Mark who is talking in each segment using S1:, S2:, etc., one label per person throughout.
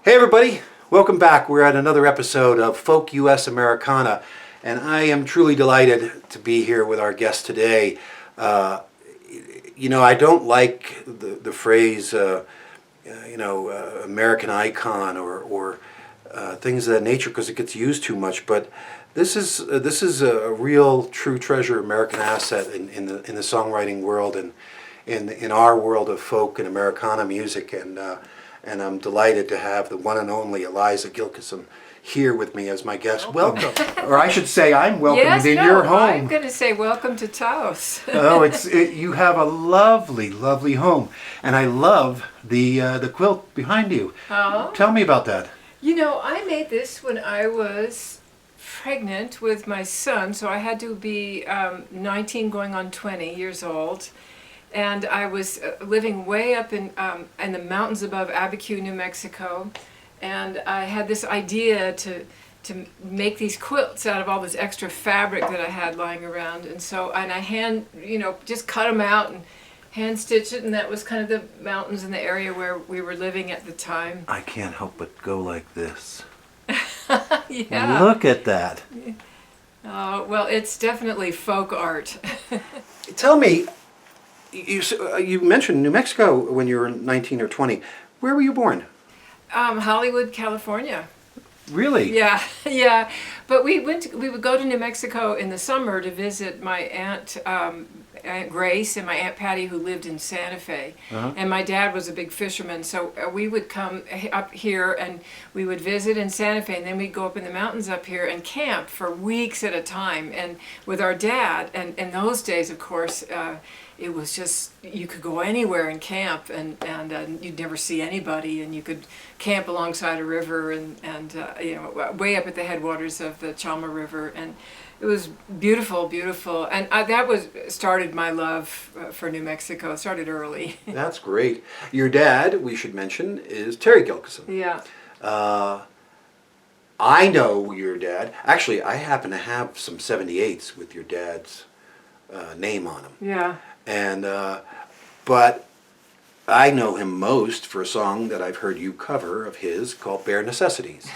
S1: Hey everybody, welcome back. We're at another episode of FolkUSAmericana, and I am truly delighted to be here with our guest today. I don't like the phrase, American icon or things of that nature because it gets used too much. But this is a real, true treasure, American asset in the songwriting world and in our world of folk and Americana music. And I'm delighted to have the one and only Eliza Gilkyson here with me as my guest. Welcome. Or I should say I'm welcomed in your home.
S2: I'm going to say welcome to Taos.
S1: You have a lovely, lovely home. And I love the quilt behind you.
S2: Oh.
S1: Tell me about that.
S2: I made this when I was pregnant with my son, so I had to be 19 going on 20 years old. And I was living way up in the mountains above Abiquiu, New Mexico, and I had this idea to make these quilts out of all this extra fabric that I had lying around, and I just cut them out and hand stitched it, and that was kind of the mountains in the area where we were living at the time.
S1: I can't help but go like this.
S2: Yeah.
S1: Look at that.
S2: Well, it's definitely folk art.
S1: Tell me. You mentioned New Mexico when you were 19 or 20. Where were you born?
S2: Hollywood, California.
S1: Really?
S2: Yeah, yeah. But we would go to New Mexico in the summer to visit my Aunt Grace and my Aunt Patty, who lived in Santa Fe. Uh-huh. And my dad was a big fisherman, so we would come up here and we would visit in Santa Fe, and then we'd go up in the mountains up here and camp for weeks at a time, and with our dad. And in those days, of course, it was just, you could go anywhere and camp, and you'd never see anybody, and you could camp alongside a river and way up at the headwaters of the Chalma River, and it was beautiful, beautiful. And started my love for New Mexico. It started early.
S1: That's great. Your dad, we should mention, is Terry Gilkyson.
S2: Yeah.
S1: I know your dad. Actually, I happen to have some 78s with your dad's name on them.
S2: Yeah.
S1: And but I know him most for a song that I've heard you cover of his called Bare Necessities.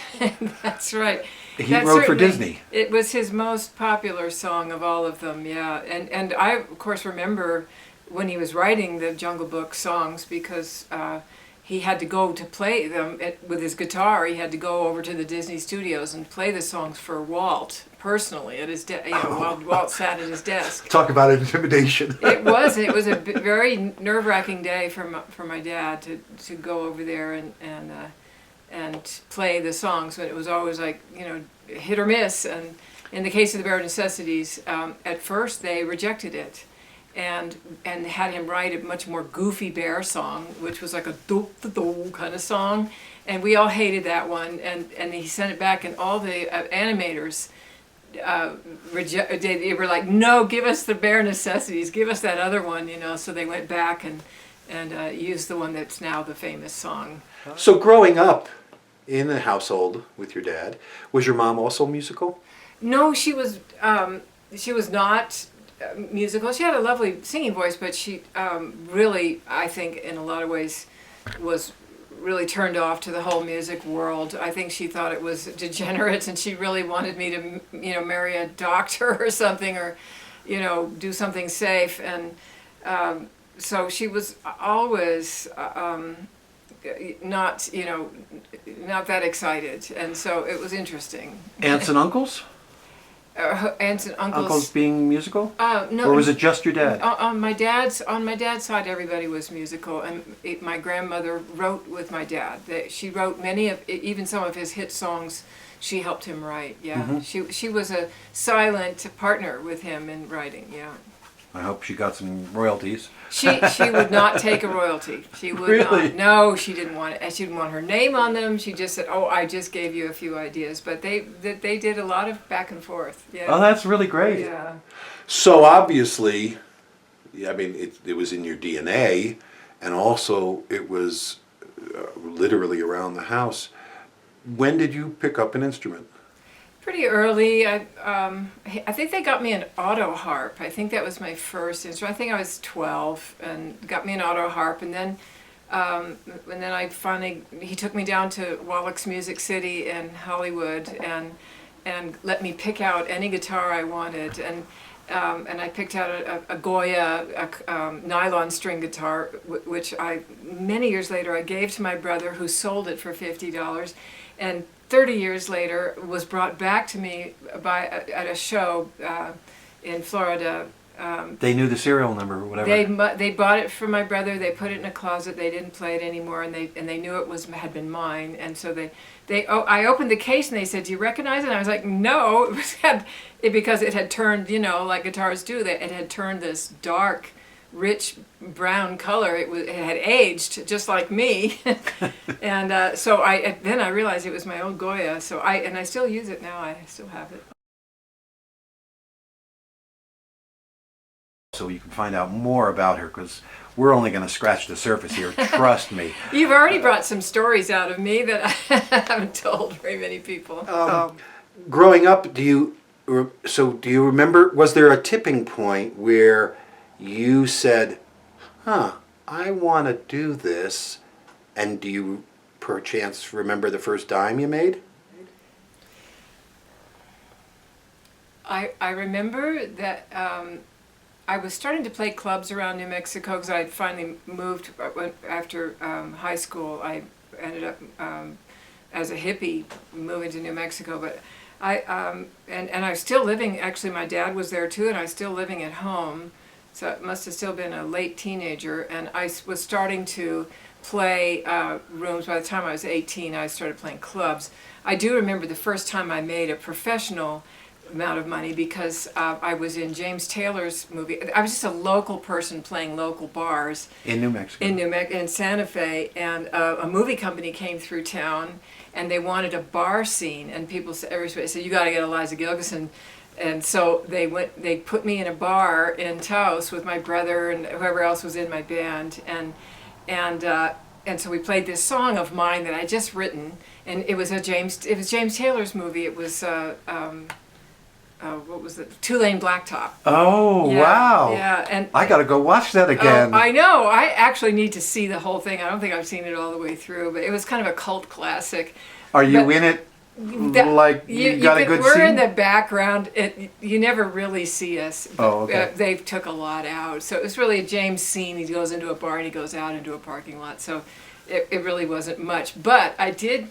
S2: That's right.
S1: He wrote for Disney.
S2: It was his most popular song of all of them, yeah. And I, of course, remember when he was writing the Jungle Book songs, because he had to go to play them with his guitar. He had to go over to the Disney studios and play the songs for Walt personally at his while Walt sat at his desk.
S1: Talk about intimidation.
S2: It was a very nerve-wracking day for my dad to go over there and play the songs, but it was always like, hit or miss. And in the case of the Bare Necessities, at first they rejected it and had him write a much more goofy bear song, which was like a do-do-do kind of song, and we all hated that one, and he sent it back, and all the animators they were like, no, give us the Bare Necessities, give us that other one, so they went back and used the one that's now the famous song.
S1: So growing up in the household with your dad, was your mom also musical?
S2: No, she was not musical. She had a lovely singing voice, but she really, I think, in a lot of ways, was really turned off to the whole music world. I think she thought it was degenerate, and she really wanted me to, marry a doctor or something, or, do something safe. And so she was always not that excited, and so it was interesting.
S1: Aunts and uncles?
S2: Aunts and uncles.
S1: Uncles being musical?
S2: No.
S1: Or was it just your dad?
S2: On my dad's side, everybody was musical, and my grandmother wrote with my dad. She wrote even some of his hit songs. She helped him write. Yeah, mm-hmm. She was a silent partner with him in writing. Yeah.
S1: I hope she got some royalties.
S2: She would not take a royalty. She would
S1: really?
S2: not. No, she didn't want it. She didn't want her name on them. She just said, "Oh, I just gave you a few ideas." But they did a lot of back and forth. Yeah.
S1: Oh, that's really great.
S2: Yeah.
S1: So obviously, I mean, it was in your DNA, and also it was literally around the house. When did you pick up an instrument?
S2: Pretty early. I think they got me an auto harp. I think that was my first instrument. I think I was 12 and got me an auto harp, and then And then he took me down to Wallach's Music City in Hollywood and let me pick out any guitar I wanted. And I picked out a Goya nylon string guitar, which many years later I gave to my brother, who sold it for $50. And 30 years later was brought back to me at a show in Florida.
S1: They knew the serial number or whatever.
S2: They bought it from my brother. They put it in a closet. They didn't play it anymore, and they knew it had been mine. And so I opened the case and they said, "Do you recognize it?" And I was like, "No," because it had turned, like guitars do. It had turned this dark, rich brown color. It had aged just like me. And so then I realized it was my old Goya. So I still use it now. I still have it.
S1: So you can find out more about her, because we're only going to scratch the surface here. Trust me.
S2: You've already brought some stories out of me that I haven't told very many people.
S1: Growing up, do you remember, was there a tipping point where you said, I want to do this, and do you perchance remember the first dime you made?
S2: I remember that I was starting to play clubs around New Mexico because I had finally moved after high school. I ended up as a hippie moving to New Mexico, but I was still living. Actually, my dad was there too, and I was still living at home. So it must have still been a late teenager, and I was starting to play rooms. By the time I was 18, I started playing clubs. I do remember the first time I made a professional amount of money because I was in James Taylor's movie. I was just a local person playing local bars
S1: In New Mexico.
S2: in Santa Fe, and a movie company came through town, and they wanted a bar scene, and everybody said, "You got to get Eliza Gilkyson." And so they put me in a bar in Taos with my brother and whoever else was in my band, and so we played this song of mine that I just written, and it was James Taylor's movie. It was what was it? Two-Lane Blacktop.
S1: Oh,
S2: Yeah,
S1: wow.
S2: Yeah, and
S1: I got to go watch that again.
S2: I know. I actually need to see the whole thing. I don't think I've seen it all the way through, but it was kind of a cult classic.
S1: Are you in it? Like you got a good
S2: we're
S1: scene?
S2: in the background. You never really see us. But,
S1: Oh, okay.
S2: They took a lot out, so it was really a James scene. He goes into a bar and he goes out into a parking lot. So it really wasn't much. But I did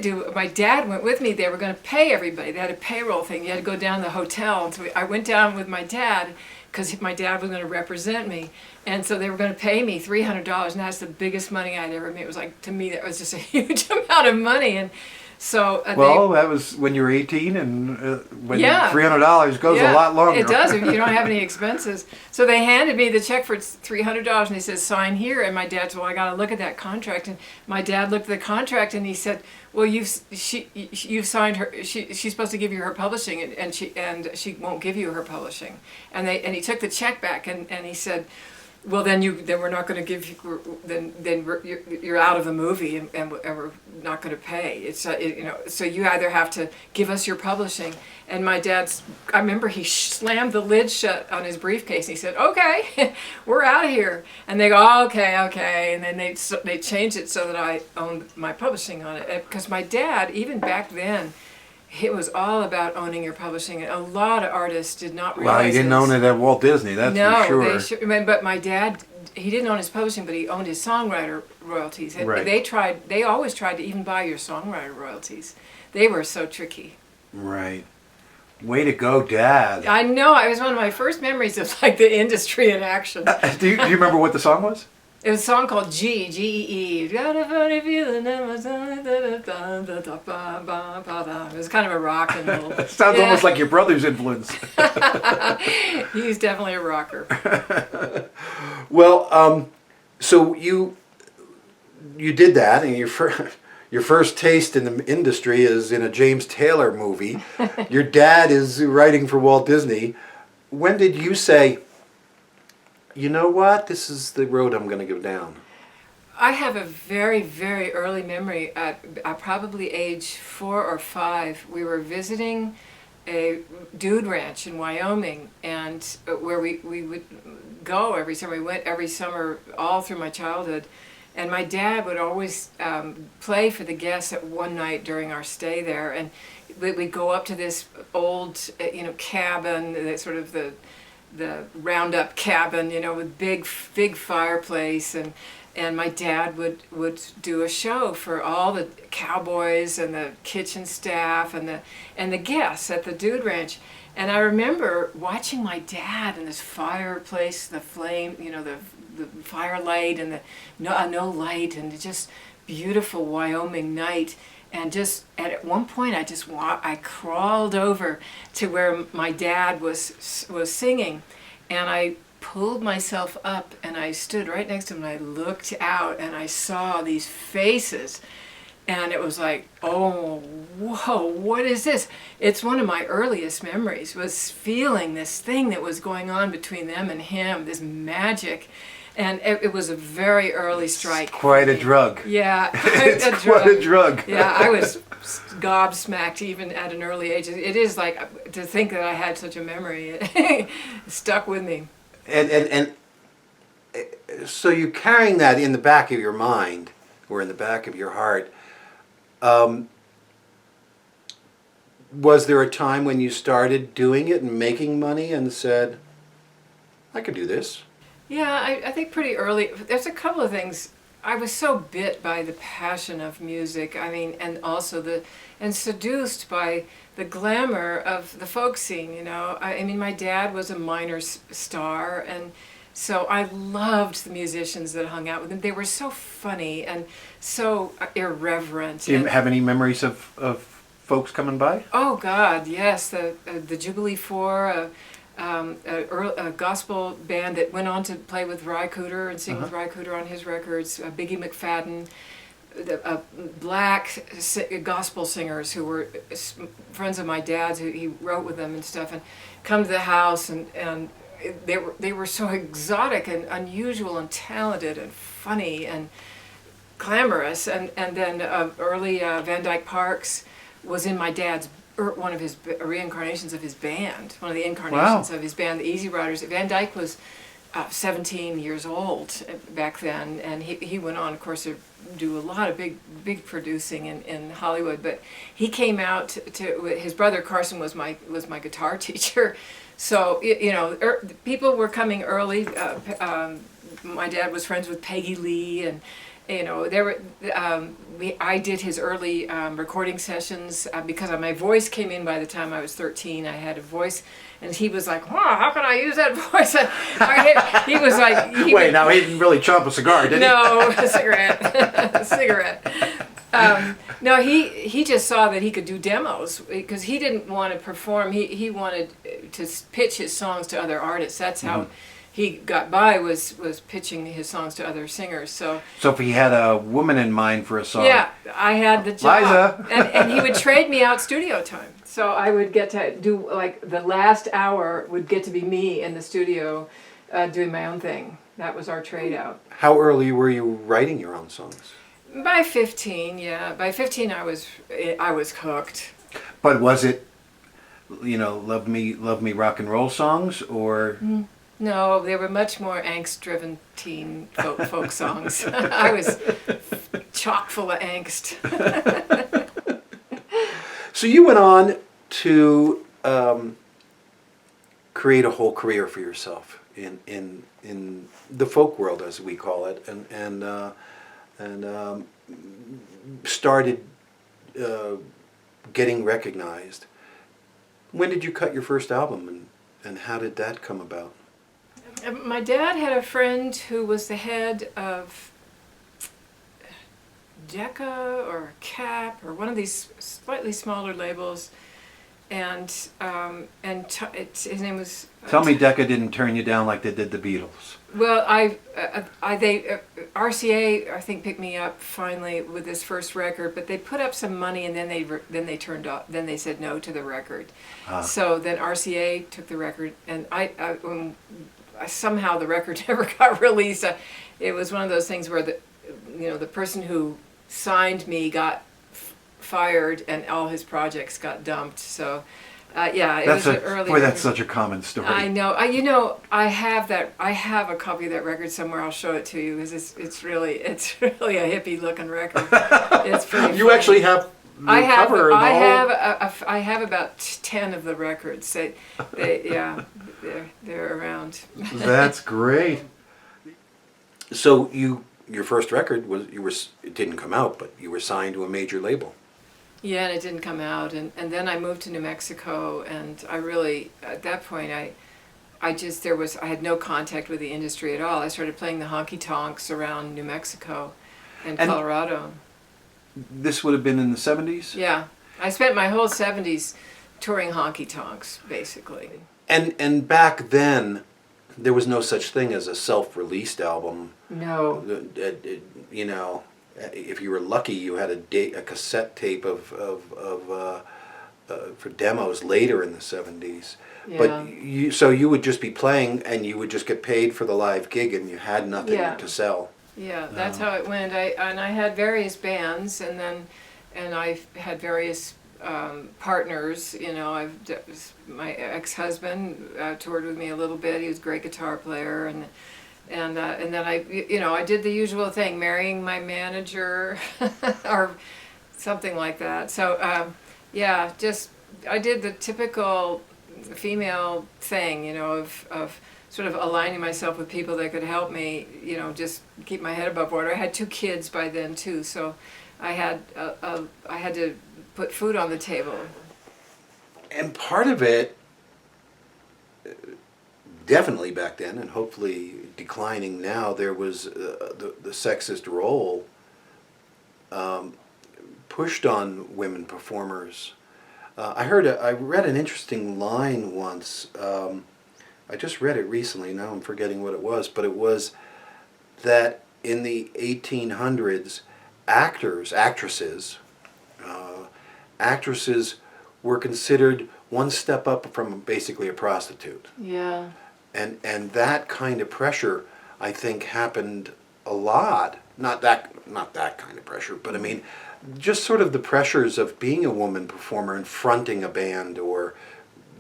S2: do. My dad went with me. They were going to pay everybody. They had a payroll thing. You had to go down to the hotel. And so I went down with my dad because my dad was going to represent me. And so they were going to pay me $300, and that's the biggest money I'd ever made. It was like, to me, that was just a huge amount of money. And so
S1: that was when you were 18, and when
S2: Yeah.
S1: $300 goes a lot longer.
S2: It does if you don't have any expenses. So they handed me the check for $300, and they said, "Sign here." And my dad said, "Well, I got to look at that contract." And my dad looked at the contract, and he said, "Well, you've signed her. She's supposed to give you her publishing, and she won't give you her publishing." And he took the check back, and he said, "Well, then we're not going to give you. You're out of the movie, and we're not going to pay. It's so you either have to give us your publishing." And my I remember he slammed the lid shut on his briefcase. And he said, "Okay, we're out of here." And they go, "Oh, okay," and then they changed it so that I owned my publishing on it, because my dad, even back then, it was all about owning your publishing. A lot of artists did not realize.
S1: Well, he didn't own it at Walt Disney, that's for sure.
S2: But my dad, he didn't own his publishing, but he owned his songwriter royalties.
S1: Right.
S2: They always tried to even buy your songwriter royalties. They were so tricky.
S1: Right. Way to go, Dad.
S2: I know. It was one of my first memories of like the industry in action.
S1: Do you remember what the song was?
S2: It was a song called G-E-E. Got a funny feeling. It was kind of a rock and roll.
S1: It sounds almost like your brother's influence.
S2: He's definitely a rocker.
S1: Well, so you did that, and your first taste in the industry is in a James Taylor movie. Your dad is writing for Walt Disney. When did you say, "You know what? This is the road I'm going to go down"?
S2: I have a very, very early memory. At probably age 4 or 5, we were visiting a dude ranch in Wyoming, and where we would go every summer. We went every summer all through my childhood, and my dad would always play for the guests at one night during our stay there, and we'd go up to this old cabin, sort of the roundup cabin, with big fireplace, and my dad would do a show for all the cowboys and the kitchen staff and the guests at the dude ranch. And I remember watching my dad in this fireplace, the flame, the firelight and the no light, and just beautiful Wyoming night. And just at one point, I crawled over to where my dad was singing, and I pulled myself up and I stood right next to him and I looked out and I saw these faces, and it was like, oh, whoa, what is this? It's one of my earliest memories, was feeling this thing that was going on between them and him, this magic. And it was a very early strike.
S3: Quite a drug.
S2: Yeah.
S3: Quite a drug.
S2: Yeah, I was gobsmacked even at an early age. It is like, to think that I had such a memory, it stuck with me.
S1: And so you're carrying that in the back of your mind, or in the back of your heart. Was there a time when you started doing it and making money and said, I could do this?
S2: Yeah, I think pretty early. There's a couple of things. I was so bit by the passion of music. I mean, and also and seduced by the glamour of the folk scene. I mean, my dad was a minor star, and so I loved the musicians that hung out with him. They were so funny and so irreverent.
S3: Do you have any memories of folks coming by?
S2: Oh God, yes. The Jubilee Four. A gospel band that went on to play with Ry Cooder and sing with Ry Cooder on his records, Biggie McFadden, black gospel singers who were friends of my dad's, who he wrote with them and stuff, and come to the house, and they were so exotic and unusual and talented and funny and glamorous, and then early Van Dyke Parks was in my dad's one of his reincarnations of his band, one of the incarnations of his band, the Easy Riders. Van Dyke was 17 years old back then, and he went on, of course, to do a lot of big producing in Hollywood. But he came out to his brother Carson was my guitar teacher, so people were coming early. My dad was friends with Peggy Lee, and there were. I did his early recording sessions because my voice came in by the time I was 13. I had a voice, and he was like, "Wow, how can I use that voice?" He was like,
S3: "Wait, now he didn't really chomp a cigar, did he?"
S2: No, a cigarette. No, he just saw that he could do demos because he didn't want to perform. He wanted to pitch his songs to other artists. That's how he got by, was pitching his songs to other singers. So
S3: if he had a woman in mind for a song.
S2: Yeah, I had the job.
S3: Eliza.
S2: and he would trade me out studio time. So I would get to do, like, the last hour would get to be me in the studio doing my own thing. That was our trade out.
S1: How early were you writing your own songs?
S2: By 15, yeah. By 15 I was hooked.
S3: But was it, love me rock and roll songs, or?
S2: No, they were much more angst-driven teen folk songs. I was chock full of angst.
S1: So you went on to create a whole career for yourself in the folk world, as we call it, and started getting recognized. When did you cut your first album, and how did that come about?
S2: My dad had a friend who was the head of Decca or Cap or one of these slightly smaller labels, and his name was.
S3: Tell me Decca didn't turn you down like they did the Beatles.
S2: Well, RCA I think picked me up finally with this first record, but they put up some money and then they turned off. Then they said no to the record. So then RCA took the record, and somehow the record never got released. It was one of those things where the person who signed me got fired and all his projects got dumped. So Yeah, it
S3: That's
S2: was an early.
S3: boy, that's such a common story.
S2: I know. I have that. I have a copy of that record somewhere. I'll show it to you because it's really a hippie looking record. It's pretty.
S1: You
S2: funny.
S1: actually have the
S2: I have.
S1: cover.
S2: I
S1: the
S2: have. I have about 10 of the records. They're around.
S3: That's great.
S1: So your first record it didn't come out, but you were signed to a major label.
S2: Yeah, and it didn't come out, and then I moved to New Mexico, and I really, at that point, I had no contact with the industry at all. I started playing the honky tonks around New Mexico and Colorado.
S3: This would have been in the 70s?
S2: Yeah, I spent my whole 70s touring honky tonks, basically.
S1: And back then, there was no such thing as a self-released album.
S2: No.
S1: You know, if you were lucky, you had a cassette tape for demos later in the 70s.
S2: Yeah.
S1: But you would just be playing, and you would just get paid for the live gig, and you had nothing to sell.
S2: Yeah, that's how it went. I had various bands, and I had various partners. You know, my ex-husband toured with me a little bit. He was a great guitar player, and then I did the usual thing, marrying my manager or something like that. So I did the typical female thing, you know, of sort of aligning myself with people that could help me, you know, just keep my head above water. I had 2 kids by then too, so I had to put food on the table.
S1: And part of it, definitely back then, and hopefully declining now, there was the sexist role pushed on women performers. I read an interesting line once. I just read it recently. Now I'm forgetting what it was, but it was that in the 1800s, actresses were considered one step up from basically a prostitute.
S2: Yeah.
S1: And that kind of pressure, I think, happened a lot. Not that kind of pressure, but I mean, just sort of the pressures of being a woman performer and fronting a band or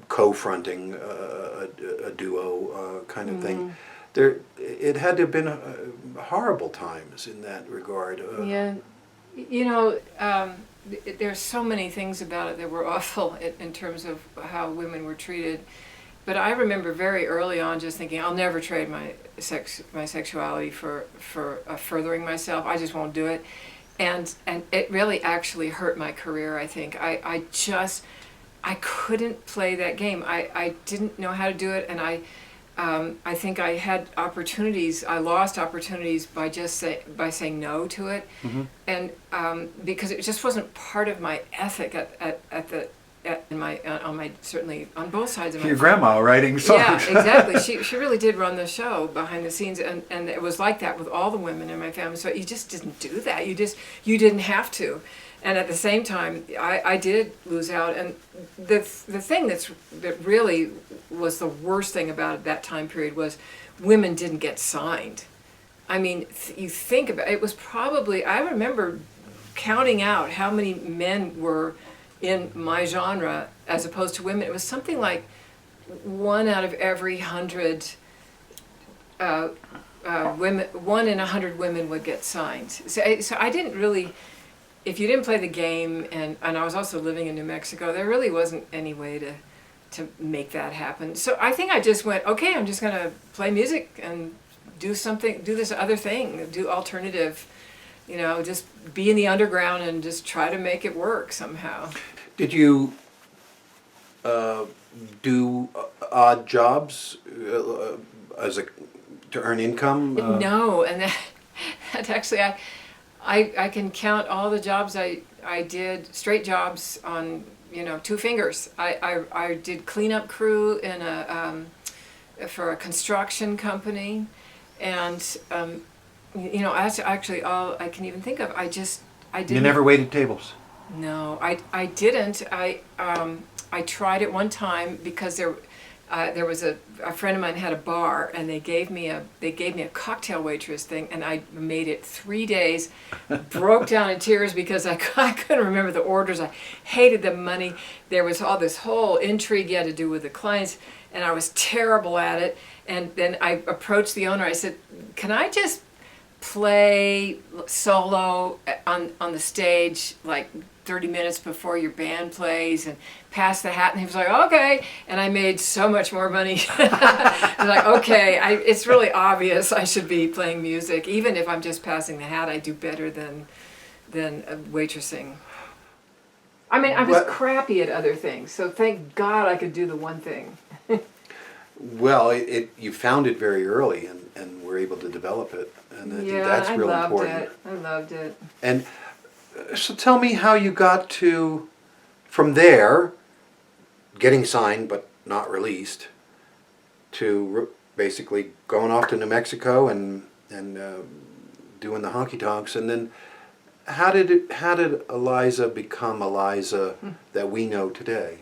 S1: co-fronting a duo kind of thing. It had to have been horrible times in that regard.
S2: Yeah, you know, there's so many things about it that were awful in terms of how women were treated. But I remember very early on just thinking, I'll never trade my sexuality for furthering myself. I just won't do it. And it really actually hurt my career, I think. I couldn't play that game. I didn't know how to do it, and I think I had opportunities. I lost opportunities by saying no to it, and because it just wasn't part of my ethic certainly on both sides of my.
S3: Your grandma writing songs.
S2: Yeah, exactly. She really did run the show behind the scenes, and it was like that with all the women in my family. So you just didn't do that. You didn't have to. And at the same time, I did lose out. And the thing that really was the worst thing about that time period was women didn't get signed. I mean, you think about it, it was probably, I remember counting out how many men were in my genre as opposed to women. It was something like 1 out of every 100 women, 1 in 100 women would get signed. So I didn't really. If you didn't play the game, and I was also living in New Mexico, there really wasn't any way to make that happen. So I think I just went, okay, I'm just going to play music and do this other thing, do alternative, you know, just be in the underground and just try to make it work somehow.
S1: Did you do odd jobs to earn income?
S2: No, and that actually, I can count all the jobs I did, straight jobs on, 2 fingers. I did cleanup crew for a construction company, and that's actually all I can even think of. I didn't.
S3: You never waited tables?
S2: No, I didn't. I tried it one time because there was a friend of mine had a bar, and they gave me a cocktail waitress thing, and I made it 3 days, broke down in tears because I couldn't remember the orders. I hated the money. There was all this whole intrigue you had to do with the clients, and I was terrible at it. And then I approached the owner. I said, "Can I just play solo on the stage like 30 minutes before your band plays and pass the hat?" And he was like, "Okay." And I made so much more money. I was like, "Okay, it's really obvious I should be playing music. Even if I'm just passing the hat, I do better than waitressing." I mean, I was crappy at other things, so thank God I could do the one thing.
S1: Well, you found it very early and were able to develop it, and I think that's real important.
S2: I loved it.
S1: And so tell me how you got to, from there, getting signed but not released, to basically going off to New Mexico and doing the honky tonks, and then how did Eliza become Eliza that we know today?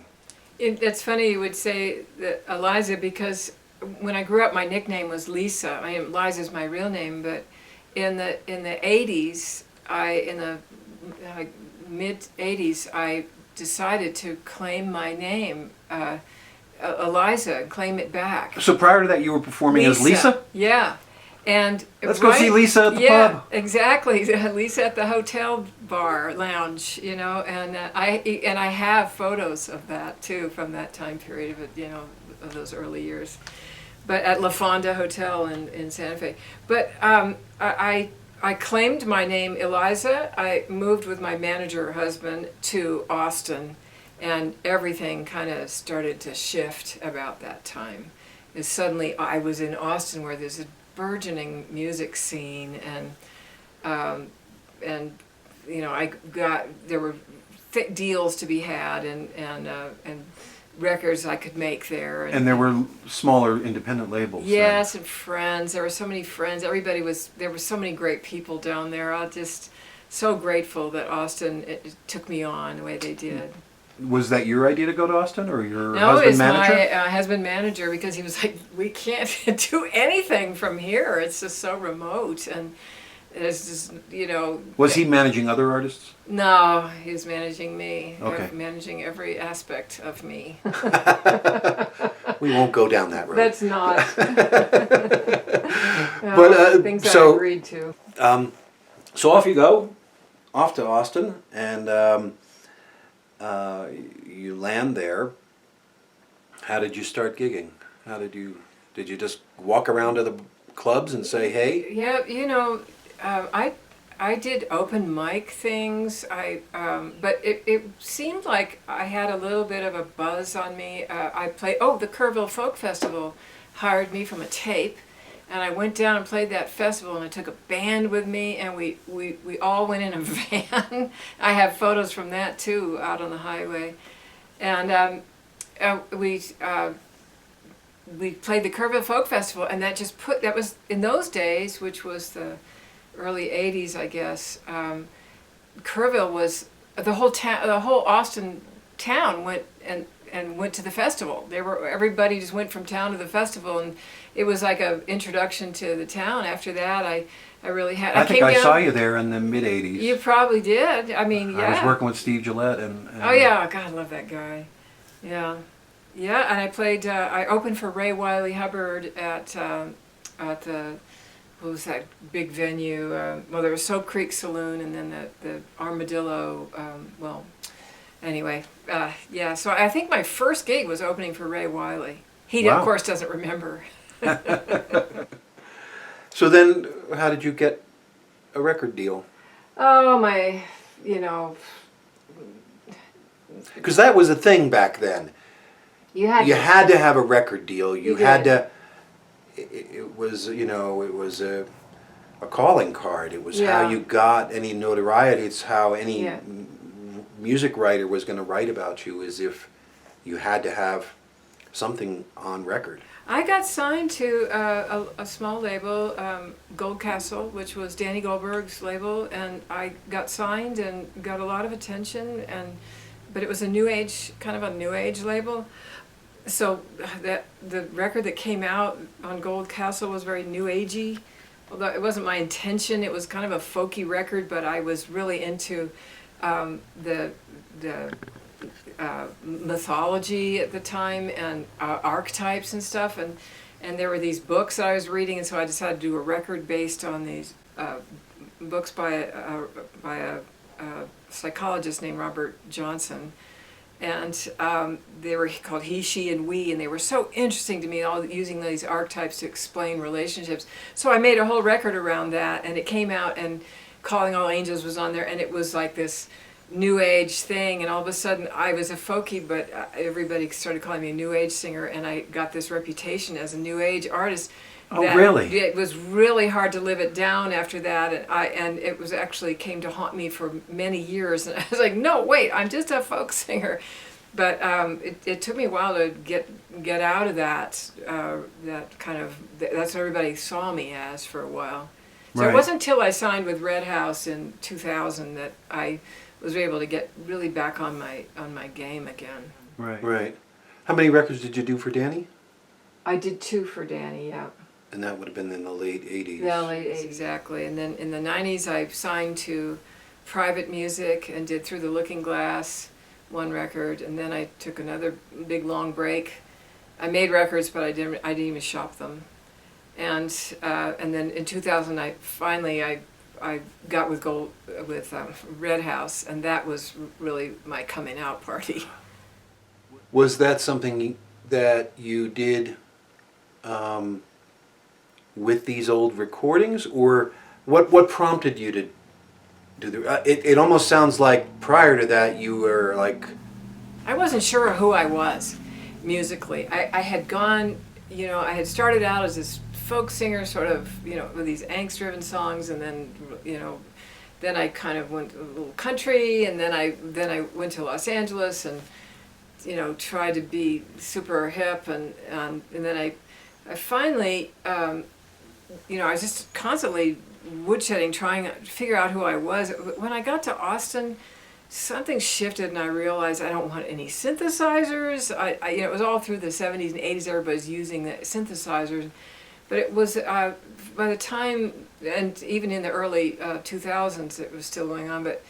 S2: It's funny you would say that Eliza, because when I grew up, my nickname was Lisa. I mean, Eliza's my real name, but in the 80s, in the mid 80s, I decided to claim my name, Eliza, and claim it back.
S3: So prior to that, you were performing as Lisa?
S2: Yeah. And
S3: let's go see Lisa at the pub.
S2: Yeah, exactly. Lisa at the hotel bar lounge, you know, and I have photos of that too from that time period of, you know, of those early years. But at La Fonda Hotel in Santa Fe. But I claimed my name Eliza. I moved with my manager husband to Austin, and everything kind of started to shift about that time. Is suddenly I was in Austin, where there's a burgeoning music scene, and you know, there were deals to be had, and records I could make there,
S3: and there were smaller independent labels.
S2: Yes, and friends. There were so many friends. There were so many great people down there. I'm just so grateful that Austin took me on the way they did.
S3: Was that your idea to go to Austin, or your
S2: No,
S3: husband
S2: it's
S3: manager?
S2: my husband manager, because he was like, "We can't do anything from here. It's just so remote," and it's just, you know.
S3: Was he managing other artists?
S2: No, he was managing me.
S3: Okay.
S2: Managing every aspect of me.
S1: We won't go down that road.
S2: That's not. No,
S1: But
S2: things
S1: so
S2: I agreed to.
S1: So off you go, off to Austin, and you land there. How did you start gigging? Did you just walk around to the clubs and say, "Hey"?
S2: Yeah, you know, I did open mic things. But it seemed like I had a little bit of a buzz on me. I played. Oh, the Kerrville Folk Festival hired me from a tape, and I went down and played that festival, and I took a band with me, and we all went in a van. I have photos from that too, out on the highway, and we played the Kerrville Folk Festival, and that was in those days, which was the early 80s, I guess. Kerrville was the whole Austin town went to the festival. Everybody just went from town to the festival, and it was like an introduction to the town. After that, I really had.
S3: I think I saw you there in the mid '80s.
S2: You probably did. I mean, yeah.
S3: I was working with Steve Gillette and
S2: Oh yeah, God, I love that guy. Yeah, yeah, and I played. I opened for Ray Wiley Hubbard at the. What was that big venue? Well, there was Soap Creek Saloon, and then the Armadillo. Anyway, yeah. So I think my first gig was opening for Ray Wiley. He,
S3: Wow.
S2: of course, doesn't remember.
S1: So then, how did you get a record deal?
S2: Oh, my, you know.
S1: Because that was a thing back then.
S2: You had
S1: to have a record deal. You
S2: did.
S1: had to. It was, you know, it was a calling card. It was how you got any notoriety. It's how any music writer was going to write about you, as if you had to have something on record.
S2: I got signed to a small label, Gold Castle, which was Danny Goldberg's label, and I got signed and got a lot of attention, but it was kind of a new age label. so that the record that came out on Gold Castle was very new agey. Although it wasn't my intention, it was kind of a folky record, but I was really into the mythology at the time and archetypes and stuff, and there were these books that I was reading, and so I decided to do a record based on these books by a psychologist named Robert Johnson. And they were called He, She, and We, and they were so interesting to me, all using these archetypes to explain relationships. So I made a whole record around that, and it came out, and Calling All Angels was on there, and it was like this new age thing, and all of a sudden I was a folkie, but everybody started calling me a new age singer, and I got this reputation as a new age artist.
S3: Oh, really?
S2: It was really hard to live it down after that, and it was actually came to haunt me for many years. And I was like, no, wait, I'm just a folk singer. But it took me a while to get out of that. That kind of that's what everybody saw me as for a while. So it wasn't until I signed with Red House in 2000 that I was able to get really back on my game again.
S3: Right.
S1: Right. How many records did you do for Danny?
S2: I did 2 for Danny, yeah.
S1: And that would have been in the late 80s.
S2: Yeah, exactly. And then in the 90s, I signed to Private Music and did Through the Looking Glass, 1 record. And then I took another big long break. I made records, but I didn't even shop them. And then in 2000, I got with Red House, and that was really my coming out party.
S1: Was that something that you did with these old recordings, or what prompted you to do it almost sounds like prior to that you were like...
S2: I wasn't sure who I was musically. I had gone, I had started out as this folk singer, sort of, with these angst-driven songs, and then, then I kind of went a little country, and then I went to Los Angeles and, tried to be super hip, and then I finally, I was just constantly woodshedding, trying to figure out who I was. When I got to Austin, something shifted, and I realized I don't want any synthesizers. It was all through the 70s and 80s, everybody's using the synthesizers. But it was, by the time, and even in the early 2000s, it was still going on, but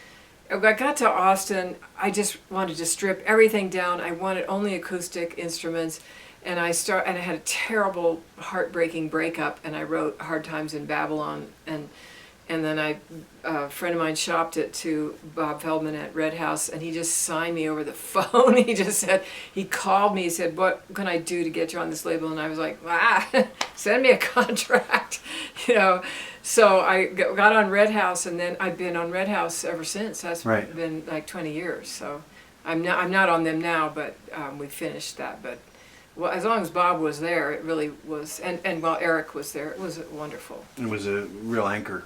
S2: when I got to Austin, I just wanted to strip everything down. I wanted only acoustic instruments. And I had a terrible, heartbreaking breakup, and I wrote Hard Times in Babylon, and then a friend of mine shopped it to Bob Feldman at Red House, and he just signed me over the phone. He called me, he said, what can I do to get you on this label? And I was like, send me a contract, So I got on Red House, and then I've been on Red House ever since. That's been like 20 years. So I'm not on them now, but we finished that. But well, as long as Bob was there, it really was, and while Eric was there, it was wonderful.
S3: It was a real anchor.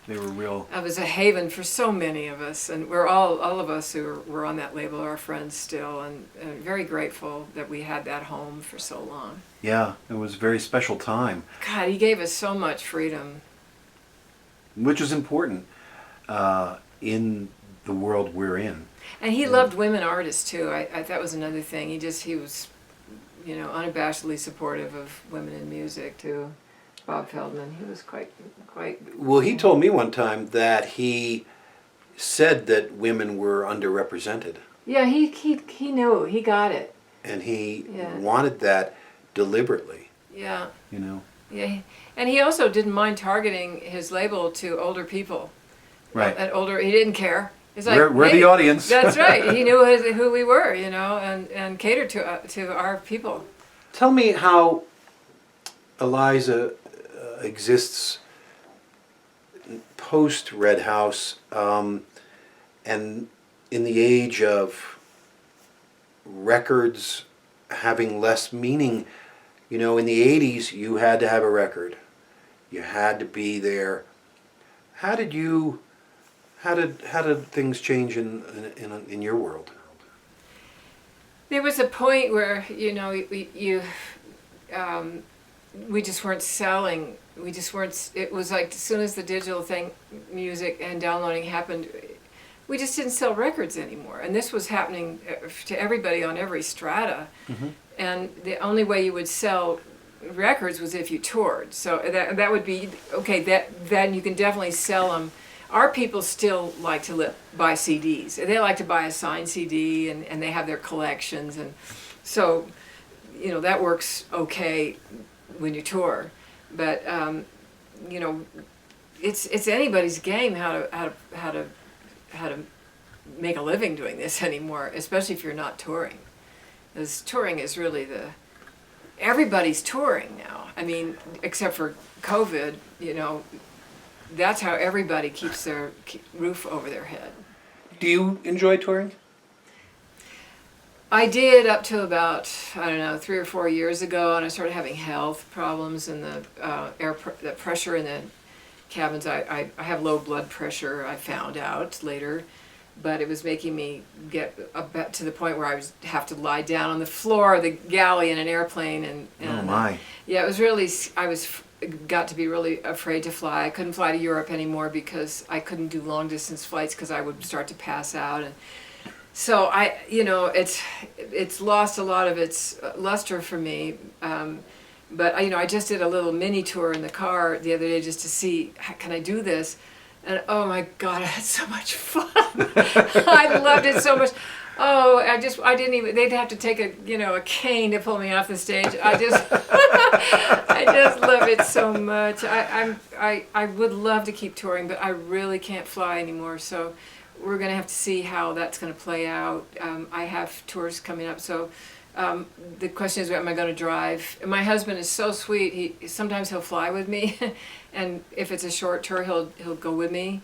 S3: They were real.
S2: It was a haven for so many of us, and we're all of us who were on that label are friends still, and very grateful that we had that home for so long.
S3: Yeah, it was a very special time.
S2: God, he gave us so much freedom.
S3: Which is important in the world we're in.
S2: And he loved women artists too. That was another thing. He was, unabashedly supportive of women in music too. Bob Feldman, he was quite.
S1: Well, he told me one time that he said that women were underrepresented.
S2: Yeah, he knew, he got it.
S1: And he wanted that deliberately.
S2: Yeah. Yeah, and he also didn't mind targeting his label to older people.
S3: Right.
S2: He didn't care. It's like,
S3: we're the audience.
S2: That's right. He knew who we were, and catered to our people.
S1: Tell me how Eliza exists post Red House, and in the age of records having less meaning. In the 80s, you had to have a record. You had to be there. How did things change in your world?
S2: There was a point where we just weren't selling. We just weren't. It was like as soon as the digital music and downloading happened, we just didn't sell records anymore. And this was happening to everybody on every strata. Mm-hmm. and the only way you would sell records was if you toured. So that would be okay. Then you can definitely sell them. Our people still like to buy CDs. They like to buy a signed CD, and they have their collections, and so that works okay when you tour. But it's anybody's game how to make a living doing this anymore, especially if you're not touring. Because touring is really everybody's touring now. I mean, except for COVID, that's how everybody keeps their roof over their head.
S3: Do you enjoy touring?
S2: I did up to about, 3 or 4 years ago, and I started having health problems, and the pressure in the cabins. I have low blood pressure, I found out later, but it was making me get to the point where I was have to lie down on the floor of the galley in an airplane, and
S3: Oh my.
S2: yeah, it was really, got to be really afraid to fly. I couldn't fly to Europe anymore because I couldn't do long distance flights because I would start to pass out, and so it's lost a lot of its luster for me. But I just did a little mini tour in the car the other day just to see, can I do this? And oh my God, I had so much fun. I loved it so much. Oh, I didn't even, they'd have to take a cane to pull me off the stage. I just love it so much. I would love to keep touring, but I really can't fly anymore. So we're going to have to see how that's going to play out. I have tours coming up, so the question is, am I going to drive? And my husband is so sweet. Sometimes he'll fly with me, and if it's a short tour, he'll go with me,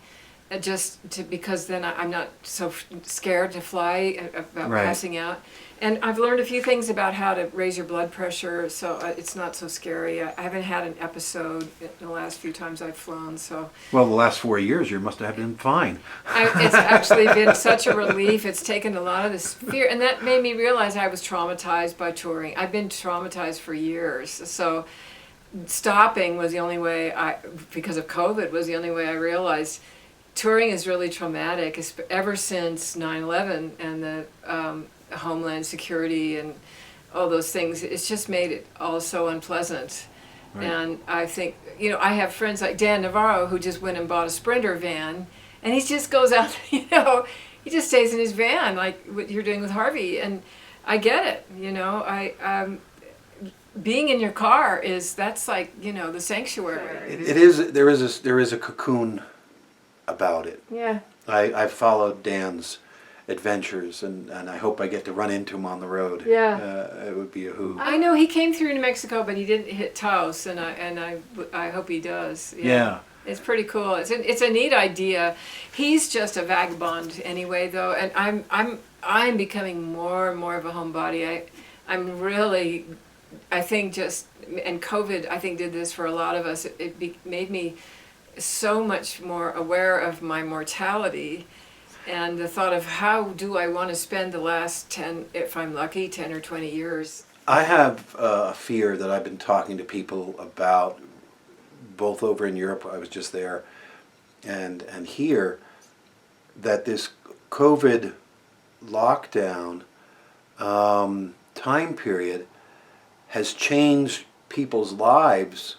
S2: because then I'm not so scared to fly about
S3: Right.
S2: passing out. And I've learned a few things about how to raise your blood pressure, so it's not so scary. I haven't had an episode in the last few times I've flown, so.
S3: Well, the last 4 years you must have been fine.
S2: It's actually been such a relief. It's taken a lot of this fear, and that made me realize I was traumatized by touring. I've been traumatized for years, so stopping was the only way because of COVID, was the only way I realized touring is really traumatic, ever since 9/11 and the Homeland Security and all those things. It's just made it all so unpleasant.
S3: Right.
S2: And I think, I have friends like Dan Navarro who just went and bought a Sprinter van, and he just goes out, he just stays in his van like what you're doing with Harvey. And I get it, being in your car that's like, the sanctuary.
S1: There is a cocoon about it.
S2: Yeah.
S1: I've followed Dan's adventures, and I hope I get to run into him on the road.
S2: Yeah.
S1: It would be a hoot.
S2: I know he came through New Mexico, but he didn't hit Taos, and I hope he does.
S3: Yeah.
S2: It's pretty cool. It's a neat idea. He's just a vagabond anyway, though, and I'm becoming more and more of a homebody. I'm really, I think and COVID I think did this for a lot of us. It made me so much more aware of my mortality. And the thought of how do I want to spend the last 10, if I'm lucky, 10 or 20 years.
S1: I have a fear that I've been talking to people about, both over in Europe, I was just there, and here, that this COVID lockdown time period has changed people's lives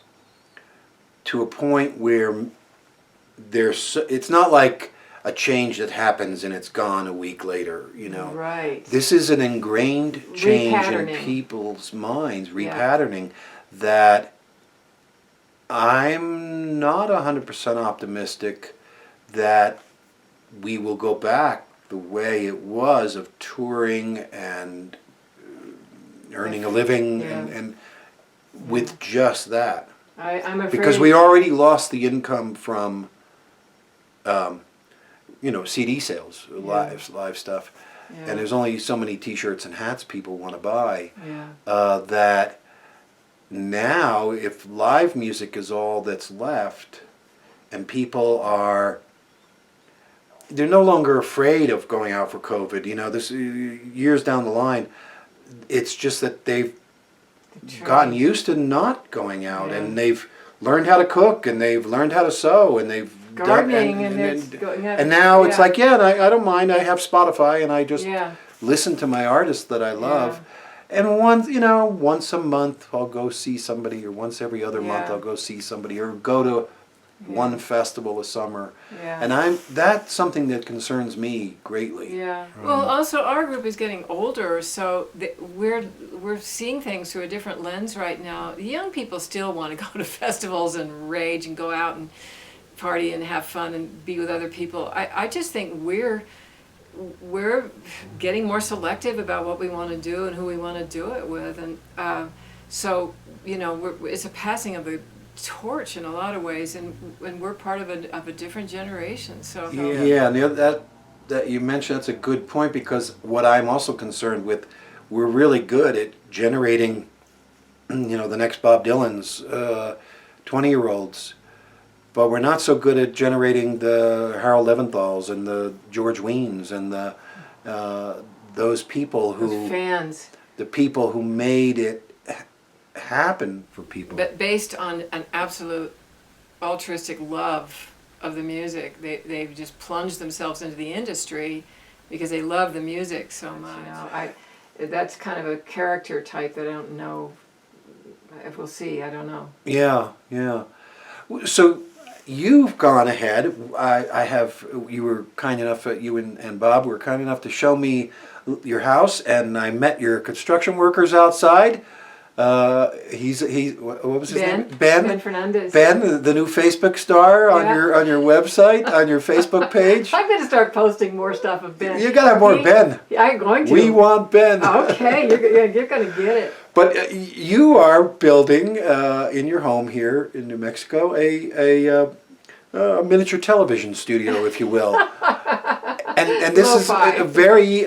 S1: to a point where it's not like a change that happens and it's gone a week later,
S2: Right.
S1: This is an ingrained change in
S2: Repatterning.
S1: people's minds, repatterning, that I'm not 100% optimistic that we will go back the way it was of touring and earning a living and with just that.
S2: I'm afraid.
S1: Because we already lost the income from CD sales, live stuff,
S2: Yeah.
S1: and there's only so many T-shirts and hats people want to buy.
S2: Yeah.
S1: That now, if live music is all that's left, and people they're no longer afraid of going out for COVID. This years down the line, it's just that they've gotten used to not going out, and they've learned how to cook, and they've learned how to sew, and they've
S2: Gardening,
S1: and now it's like, I don't mind. I have Spotify, and I just listen to my artists that I love, And once a month I'll go see somebody, or once every other month
S2: Yeah.
S1: I'll go see somebody, or go to one festival a summer.
S2: Yeah.
S1: And that's something that concerns me greatly.
S2: Yeah. Well, also our group is getting older, so we're seeing things through a different lens right now. The young people still want to go to festivals and rage and go out and party and have fun and be with other people. I just think we're getting more selective about what we want to do and who we want to do it with, and so it's a passing of the torch in a lot of ways, and we're part of a different generation. So
S1: Yeah, and the other, that you mentioned, that's a good point, because what I'm also concerned with, we're really good at generating, the next Bob Dylan's, 20-year-olds, but we're not so good at generating the Harold Levinthal's and the George Weins and the those people
S2: those fans,
S1: the people who made it happen for people.
S2: but based on an absolute altruistic love of the music, they've just plunged themselves into the industry because they love the music so much. That's kind of a character type that I don't know if we'll see. I don't know.
S1: Yeah. So you've gone ahead. You were kind enough, you and Bob were kind enough to show me your house, and I met your construction workers outside. What was his name?
S2: Ben Fernandez.
S1: Ben, the new Facebook star on
S2: Yeah.
S1: your website, on your Facebook page.
S2: I'm going to start posting more stuff of Ben.
S1: You gotta have more Ben.
S2: I'm going to.
S1: We want Ben.
S2: Okay, you're going to get it.
S1: But you are building in your home here in New Mexico a miniature television studio, if you will. And this is a very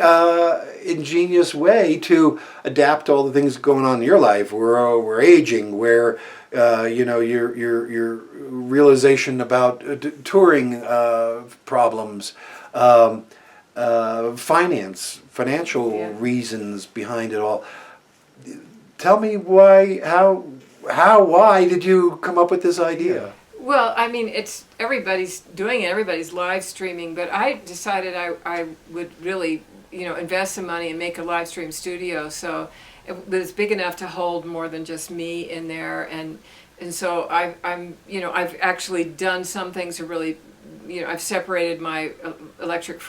S1: ingenious way to adapt to all the things going on in your life. We're aging, where your realization about touring problems, financial reasons behind it all. Tell me why did you come up with this idea?
S2: Well, I mean, everybody's doing it, everybody's live streaming, but I decided I would really, invest some money and make a live stream studio, so it was big enough to hold more than just me in there, and so I've actually done some things to really, I've separated my electric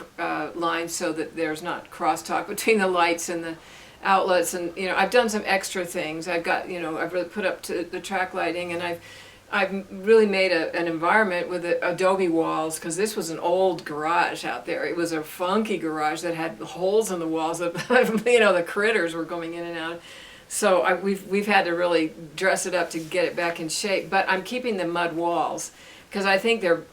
S2: lines so that there's not crosstalk between the lights and the outlets, and I've done some extra things. I've got I've really put up to the track lighting, and I've really made an environment with adobe walls, because this was an old garage out there. It was a funky garage that had holes in the walls that the critters were going in and out. So we've had to really dress it up to get it back in shape. But I'm keeping the mud walls, because I think they're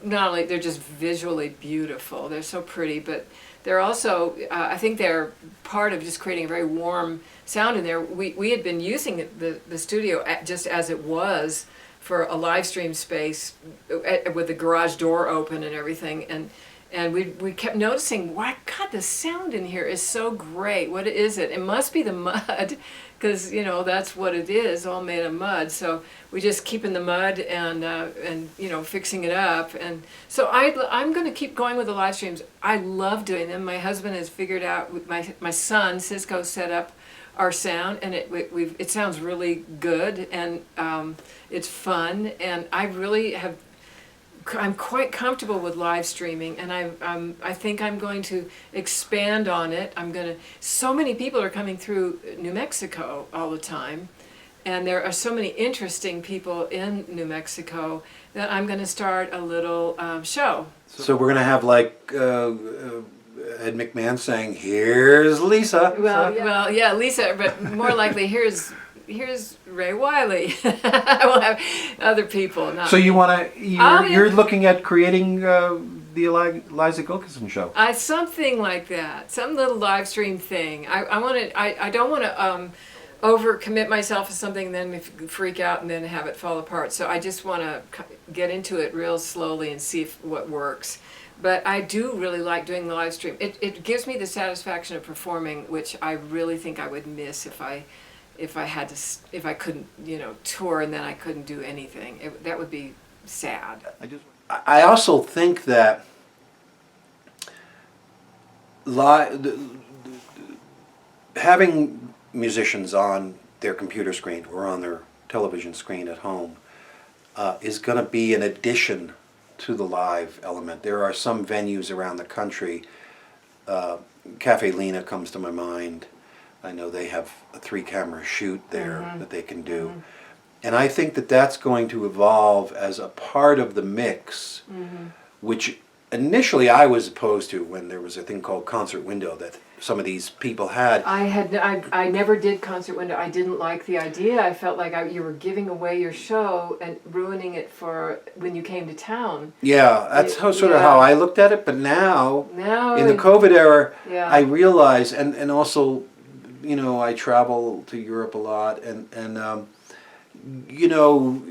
S2: just visually beautiful. They're so pretty, but they're also I think they're part of just creating a very warm sound in there. We had been using the studio just as it was for a live stream space with the garage door open and everything, and we kept noticing, God, the sound in here is so great. What is it? It must be the mud, because that's what it is, all made of mud. So we just keep in the mud and fixing it up, and so I'm going to keep going with the live streams. I love doing them. My husband has figured out with my son Cisco set up our sound, and it sounds really good, and it's fun, and I'm quite comfortable with live streaming, and I think I'm going to expand on it. So many people are coming through New Mexico all the time, and there are so many interesting people in New Mexico that I'm going to start a little show. So
S1: we're going to have Ed McMahon saying, "Here's Lisa."
S2: Well, yeah, Lisa, but more likely here's Ray Wiley. I will have other people.
S1: So you're looking at creating the Eliza Gilkyson show.
S2: Something like that, some little live stream thing. I don't want to overcommit myself to something and then freak out and then have it fall apart. So I just want to get into it real slowly and see what works. But I do really like doing the live stream. It gives me the satisfaction of performing, which I really think I would miss if I couldn't tour and then I couldn't do anything. That would be sad.
S1: I also think that having musicians on their computer screen or on their television screen at home is going to be an addition to the live element. There are some venues around the country. Cafe Lena comes to my mind. I know they have a 3-camera shoot there that they can do. And I think that that's going to evolve as a part of the mix, which initially I was opposed to when there was a thing called Concert Window that some of these people had.
S2: I never did Concert Window. I didn't like the idea. I felt like you were giving away your show and ruining it for when you came to town.
S1: Yeah, that's sort of how I looked at it. But now in the COVID era,
S2: Yeah.
S1: I realize, and also, you know, I travel to Europe a lot, and you know,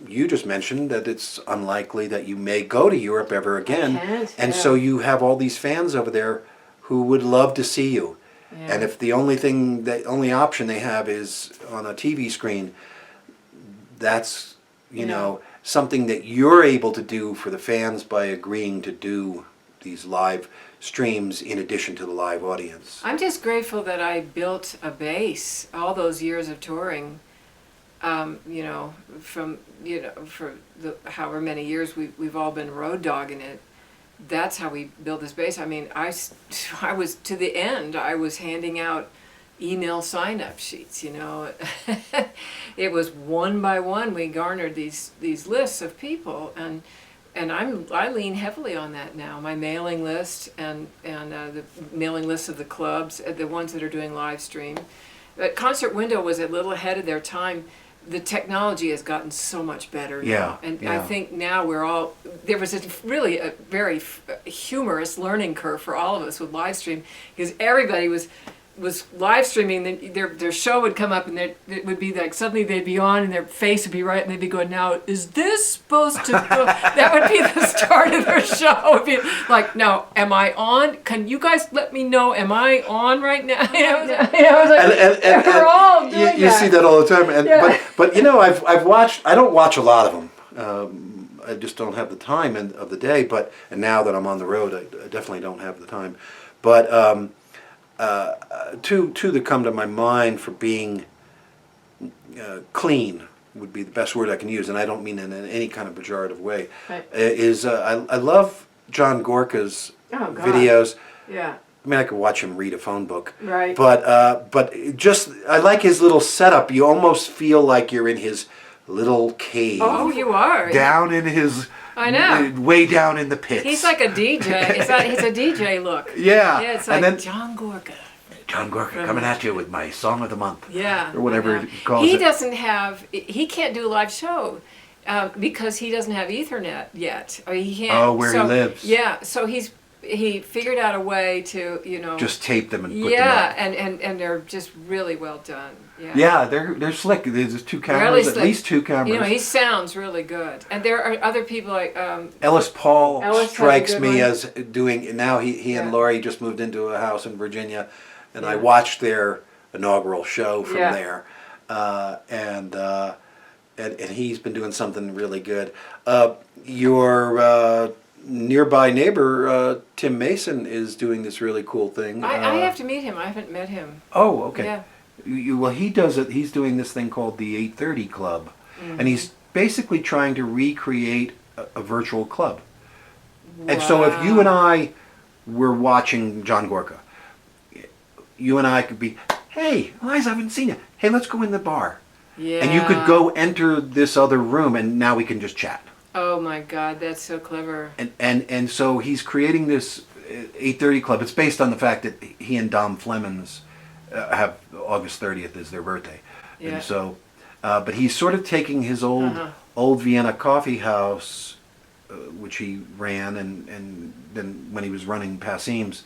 S1: you just mentioned that it's unlikely that you may go to Europe ever again. And so you have all these fans over there who would love to see you.
S2: Yeah.
S1: And if the only option they have is on a TV screen, that's, you know, something that you're able to do for the fans by agreeing to do these live streams in addition to the live audience.
S2: I'm just grateful that I built a base all those years of touring. You know, from, you know, for the however many years we've all been road dogging it. That's how we built this base. I mean, I was to the end. I was handing out email sign-up sheets. You know, it was one by one we garnered these lists of people, and I lean heavily on that now. My mailing list and the mailing lists of the clubs, the ones that are doing live stream. But Concert Window was a little ahead of their time. The technology has gotten so much better now. And I think now there was really a very humorous learning curve for all of us with live stream, because everybody was live streaming, then their show would come up, and it would be like suddenly they'd be on and their face would be right, and they'd be going, now is this supposed to go? That would be the start of their show. It would be like, no, am I on? Can you guys let me know, am I on right now? You know, I was like,
S1: and
S2: we're all doing that.
S1: You see that all the time. And but you know, I've watched. I don't watch a lot of them. I just don't have the time of the day. And now that I'm on the road, I definitely don't have the time. But two that come to my mind for being clean would be the best word I can use, and I don't mean in any kind of pejorative way.
S2: Right.
S1: I love John Gorka's videos.
S2: Yeah.
S1: I mean, I could watch him read a phone book.
S2: Right.
S1: But just I like his little setup. You almost feel like you're in his little cave.
S2: Oh, you are.
S1: Down in his.
S2: I know.
S1: Way down in the pits.
S2: He's like a DJ. He's a DJ look.
S1: Yeah.
S2: Yeah, it's like
S1: and then,
S2: John Gorka.
S1: John Gorka coming at you with my song of the month.
S2: Yeah.
S1: Or whatever he calls it.
S2: He can't do a live show because he doesn't have Ethernet yet. Or he can't.
S1: Oh, where he lives.
S2: Yeah, so he figured out a way to, you know.
S1: Just tape them and put them up.
S2: Yeah, and they're just really well done. Yeah.
S1: Yeah, they're slick. There's 2 cameras,
S2: Really
S1: at
S2: slick.
S1: least 2 cameras.
S2: You know, he sounds really good. And there are other people like
S1: Ellis Paul
S2: Ellis
S1: strikes
S2: had a good
S1: me
S2: one.
S1: as doing. Now he and
S2: Yeah.
S1: Laurie just moved into a house in Virginia, and I
S2: Yeah.
S1: watched their inaugural show from
S2: Yeah.
S1: there, and he's been doing something really good. Your nearby neighbor Tim Mason is doing this really cool thing.
S2: I have to meet him. I haven't met him.
S1: Oh, okay.
S2: Yeah.
S1: Well, he does it. He's doing this thing called the 8:30 Club, and he's basically trying to recreate a virtual club. And so, if you and I were watching John Gorka, you and I could be, "Hey, Eliza, I haven't seen you. Hey, let's go in the bar."
S2: Yeah.
S1: And you could go enter this other room, and now we can just chat.
S2: Oh my God, that's so clever.
S1: And so he's creating this 8:30 Club. It's based on the fact that he and Dom Flemons have August 30th as their birthday.
S2: Yeah.
S1: And so, but he's sort of taking his old Vienna coffee house, which he ran, and then when he was running Passim's,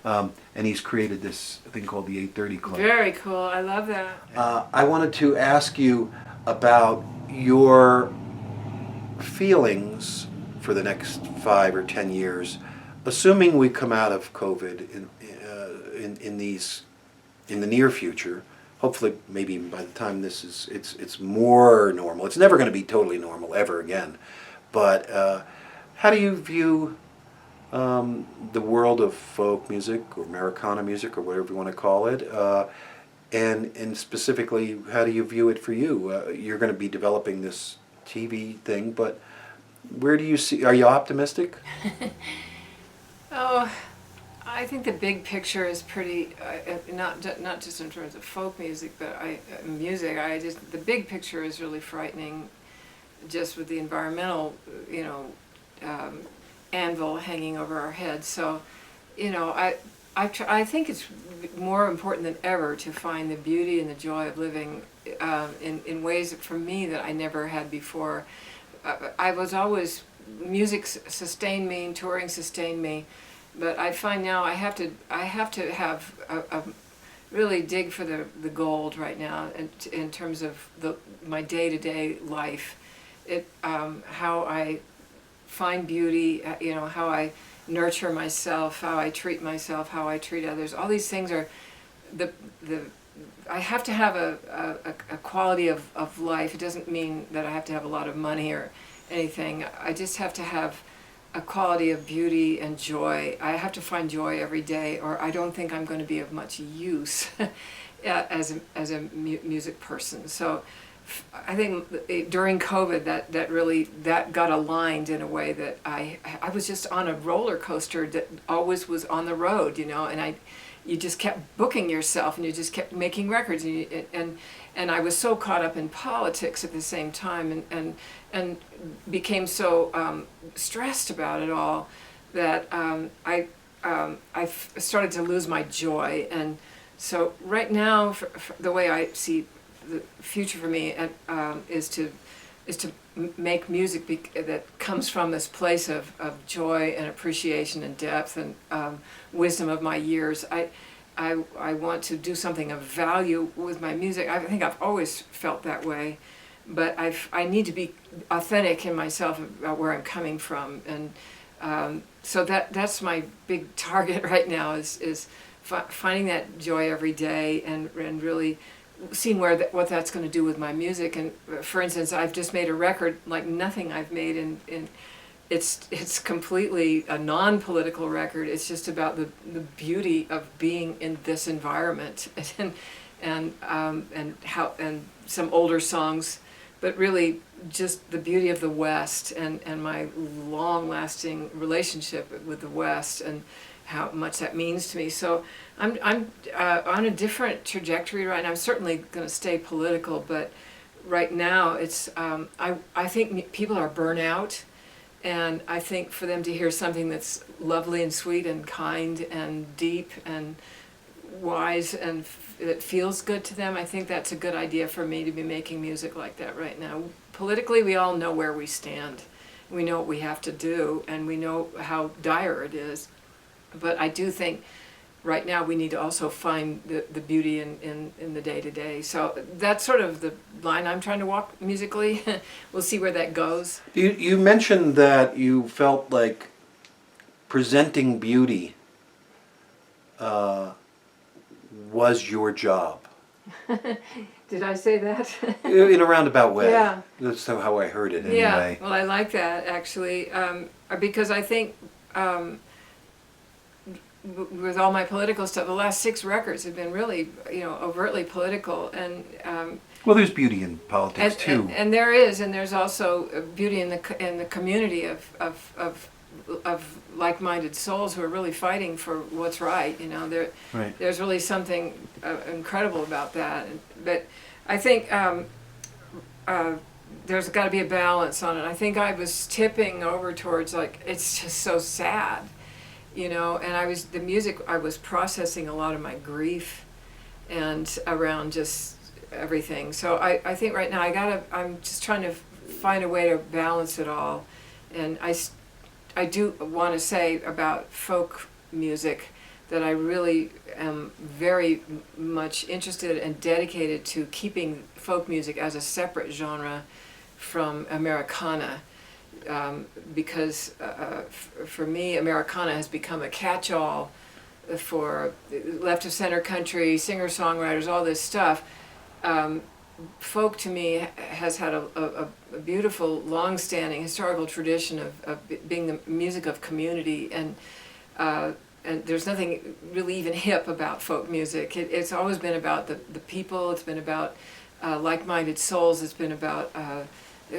S1: and he's created this thing called the 8:30 Club.
S2: Very cool. I love that.
S1: I wanted to ask you about your feelings for the next 5 or 10 years, assuming we come out of COVID in the near future. Hopefully, maybe by the time this is, it's more normal. It's never going to be totally normal ever again. But how do you view the world of folk music or Americana music or whatever you want to call it and specifically, how do you view it for you? You're going to be developing this TV thing, but where do you see? Are you optimistic?
S2: Oh, I think the big picture is pretty, not just in terms of folk music, but music. The big picture is really frightening, just with the environmental, anvil hanging over our heads. So, I think it's more important than ever to find the beauty and the joy of living in ways for me that I never had before. I was always, music sustained me and touring sustained me, but I find now I have to have really dig for the gold right now in terms of my day-to-day life. How I find beauty, how I nurture myself, how I treat myself, how I treat others. All these things are I have to have a quality of life. It doesn't mean that I have to have a lot of money or anything. I just have to have a quality of beauty and joy. I have to find joy every day, or I don't think I'm going to be of much use as a music person. So I think during COVID that got aligned in a way that I was just on a roller coaster that always was on the road, and you just kept booking yourself and you just kept making records, and I was so caught up in politics at the same time and became so stressed about it all that I started to lose my joy. And so right now, for the way I see the future for me is to make music that comes from this place of joy and appreciation and depth and wisdom of my years. I want to do something of value with my music. I think I've always felt that way, but I need to be authentic in myself about where I'm coming from, and so that's my big target right now is finding that joy every day and really seeing what that's going to do with my music. And for instance, I've just made a record like nothing I've made in it's completely a non-political record. It's just about the beauty of being in this environment and some older songs, but really just the beauty of the West and my long-lasting relationship with the West and how much that means to me. So I'm on a different trajectory right now. I'm certainly going to stay political, but right now it's I think people are burnt, and I think for them to hear something that's lovely and sweet and kind and deep and wise and that feels good to them, I think that's a good idea for me to be making music like that right now. Politically, we all know where we stand. We know what we have to do, and we know how dire it is. But I do think right now we need to also find the beauty in the day-to-day. So that's sort of the line I'm trying to walk musically. We'll see where that goes.
S1: You mentioned that you felt like presenting beauty was your job.
S2: Did I say that?
S1: In a roundabout way.
S2: Yeah.
S1: That's how I heard it anyway.
S2: Yeah, well, I like that actually, because I think with all my political stuff, the last 6 records have been really, overtly political, and
S1: well, there's beauty in politics too.
S2: And there is, and there's also beauty in the community of like-minded souls who are really fighting for what's right.
S1: Right.
S2: There's really something incredible about that. But I think there's got to be a balance on it. I think I was tipping over towards it's just so sad. And the music, I was processing a lot of my grief and around just everything. So I think right now I'm just trying to find a way to balance it all. And I do want to say about folk music that I really am very much interested and dedicated to keeping folk music as a separate genre from Americana. Because for me, Americana has become a catch-all for left-of-center country, singer-songwriters, all this stuff. Folk, to me, has had a beautiful, long-standing historical tradition of being the music of community, and and there's nothing really even hip about folk music. It's always been about the people. It's been about like-minded souls. It's been about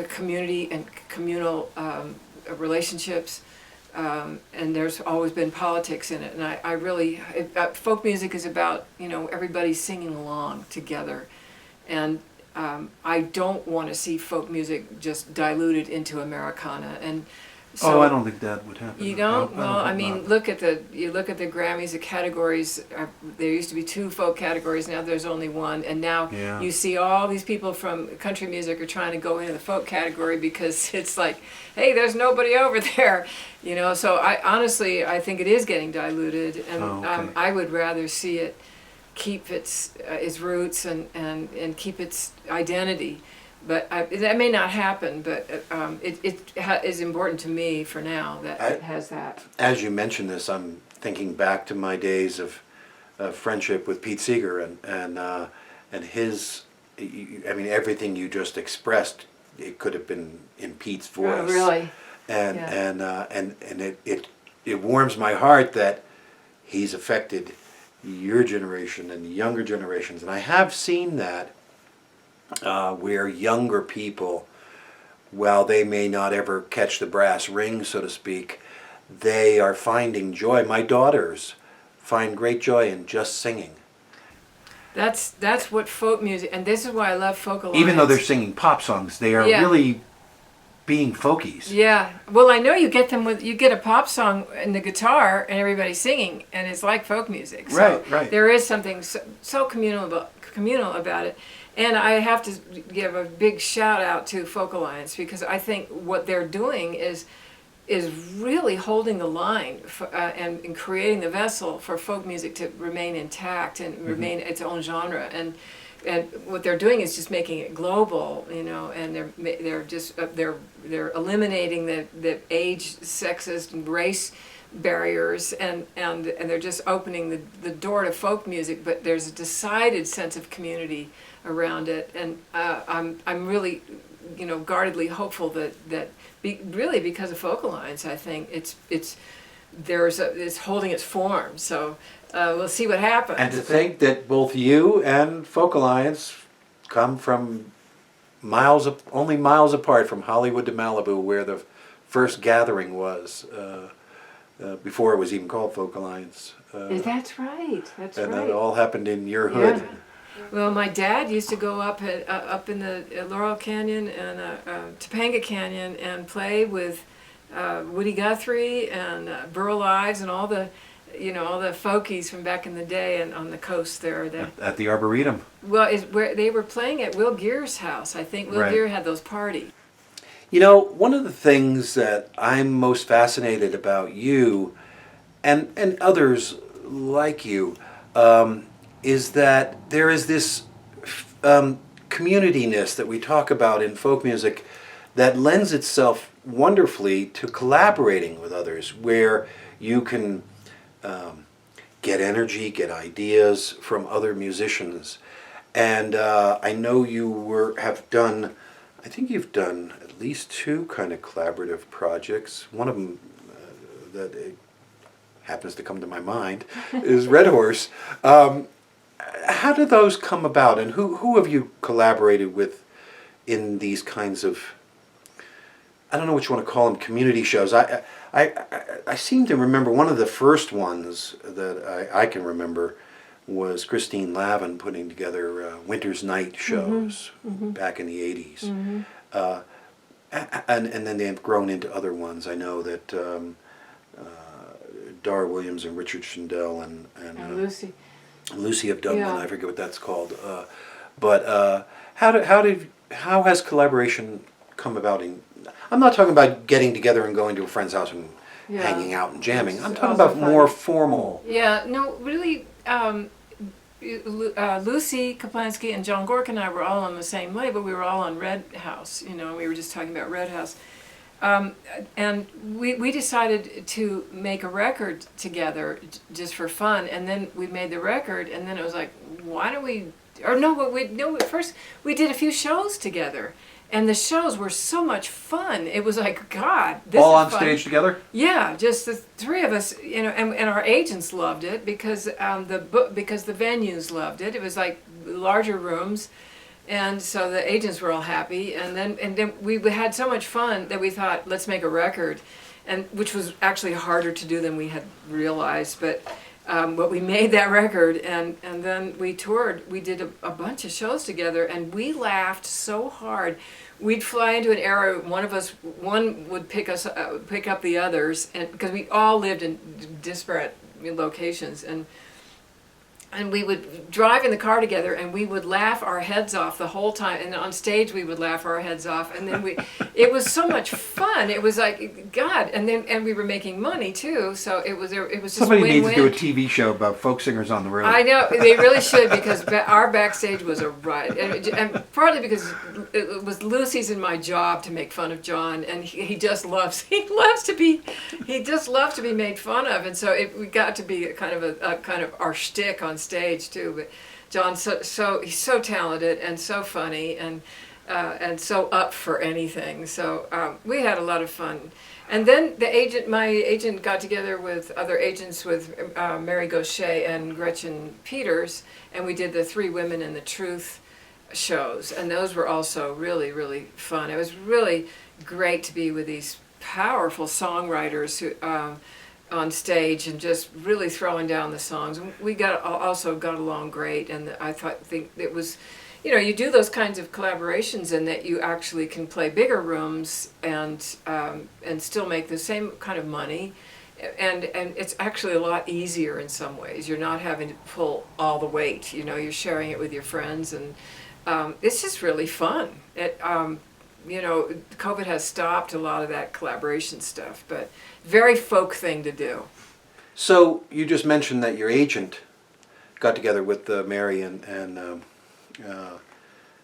S2: community and communal relationships. And there's always been politics in it. And I really, folk music is about, everybody singing along together. And I don't want to see folk music just diluted into Americana. And so
S3: I don't think that would happen.
S2: you don't?
S3: I
S2: Well, I
S3: hope
S2: mean,
S3: not.
S2: look at the Grammys, the categories. There used to be 2 folk categories. Now there's only 1, and now
S3: Yeah.
S2: you see all these people from country music are trying to go into the folk category because it's like, hey, there's nobody over there, So I think it is getting diluted, and
S3: Okay.
S2: I would rather see it keep its roots and keep its identity. But that may not happen, but it is important to me for now that it has that.
S1: As you mentioned this, I'm thinking back to my days of friendship with Pete Seeger and his. I mean, everything you just expressed, it could have been in Pete's voice.
S2: Oh, really?
S1: And
S2: Yeah.
S1: and it warms my heart that he's affected your generation and the younger generations, and I have seen that. Where younger people, while they may not ever catch the brass ring, so to speak, they are finding joy. My daughters find great joy in just singing.
S2: That's what folk music, and this is why I love Folk Alliance.
S3: Even though they're singing pop songs, they are
S2: Yeah.
S3: really being folkies.
S2: Yeah, well, I know you get them you get a pop song and the guitar and everybody's singing, and it's like folk music. So
S3: Right.
S2: there is something so communal about it. And I have to give a big shout out to Folk Alliance, because I think what they're doing is really holding the line and creating the vessel for folk music to remain intact and remain its own genre. And what they're doing is just making it global, and they're eliminating the age, sexist, and race barriers, and they're just opening the door to folk music. But there's a decided sense of community around it, and I'm really, guardedly hopeful that really because of Folk Alliance, I think it's holding its form. So we'll see what happens.
S1: And to think that both you and Folk Alliance come from only miles apart from Hollywood to Malibu, where the first gathering was, before it was even called Folk Alliance.
S2: That's right. That's
S1: and
S2: right.
S1: that all happened in your hood.
S2: Yeah. Well, my dad used to go up in the Laurel Canyon and Topanga Canyon and play with Woody Guthrie and Burl Ives and all the folkies from back in the day and on the coast there.
S3: At the Arboretum.
S2: Well, where they were playing at Will Geer's house. I think Will
S3: Right.
S2: Geer had those parties.
S1: One of the things that I'm most fascinated about you and others like you is that there is this community-ness that we talk about in folk music that lends itself wonderfully to collaborating with others, where you can get energy, get ideas from other musicians. And I know I think you've done at least 2 kind of collaborative projects. One of them that happens to come to my mind is Red Horse. How do those come about, and who have you collaborated with in these kinds of, I don't know what you want to call them, community shows? I seem to remember one of the first ones that I can remember was Christine Lavin putting together Winter's Night shows back in the 80s. And then they have grown into other ones. I know that Dar Williams and Richard Schindel and Lucy have done one. I forget what that's called. But how has collaboration come about? I'm not talking about getting together and going to a friend's house and hanging out and jamming. I'm talking about more formal.
S2: Yeah, no, really. Lucy Kaplansky and John Gork and I were all on the same label. We were all on Red House. We were just talking about Red House. And we decided to make a record together just for fun, and then we made the record, and then it was like, why don't we? Or no, first we did a few shows together, And the shows were so much fun. It was like, God, this
S3: All
S2: is
S3: on
S2: fun.
S3: stage together?
S2: Yeah, just the three of us, you know, and our agents loved it because because the venues loved it. It was like larger rooms, and so the agents were all happy. And then we had so much fun that we thought, let's make a record, and which was actually harder to do than we had realized. But we made that record, and then we toured. We did a bunch of shows together, and we laughed so hard. We'd fly into an area. One would pick up the others, and because we all lived in disparate locations, and we would drive in the car together, and we would laugh our heads off the whole time. And on stage, we would laugh our heads off. And then it was so much fun. It was like, God. And we were making money too. So it was just
S3: Somebody
S2: win-win.
S3: needs to do a TV show about folk singers on the road.
S2: I know, they really should, because our backstage was a riot. And partly because it was Lucy's and my job to make fun of John, and he just loves to be made fun of. And so we got to be a kind of our shtick on stage too. But John's he's so talented and so funny and so up for anything. So we had a lot of fun. And then my agent got together with other agents, with Mary Gaucher and Gretchen Peters, and we did the Three Women and the Truth shows, and those were also really, really fun. It was really great to be with these powerful songwriters who on stage and just really throwing down the songs. We also got along great, and I think it was, you know, you do those kinds of collaborations and that you actually can play bigger rooms and still make the same kind of money, and it's actually a lot easier in some ways. You're not having to pull all the weight. You know, you're sharing it with your friends, and it's just really fun. You know, COVID has stopped a lot of that collaboration stuff, but very folk thing to do.
S1: So you just mentioned that your agent got together with Mary and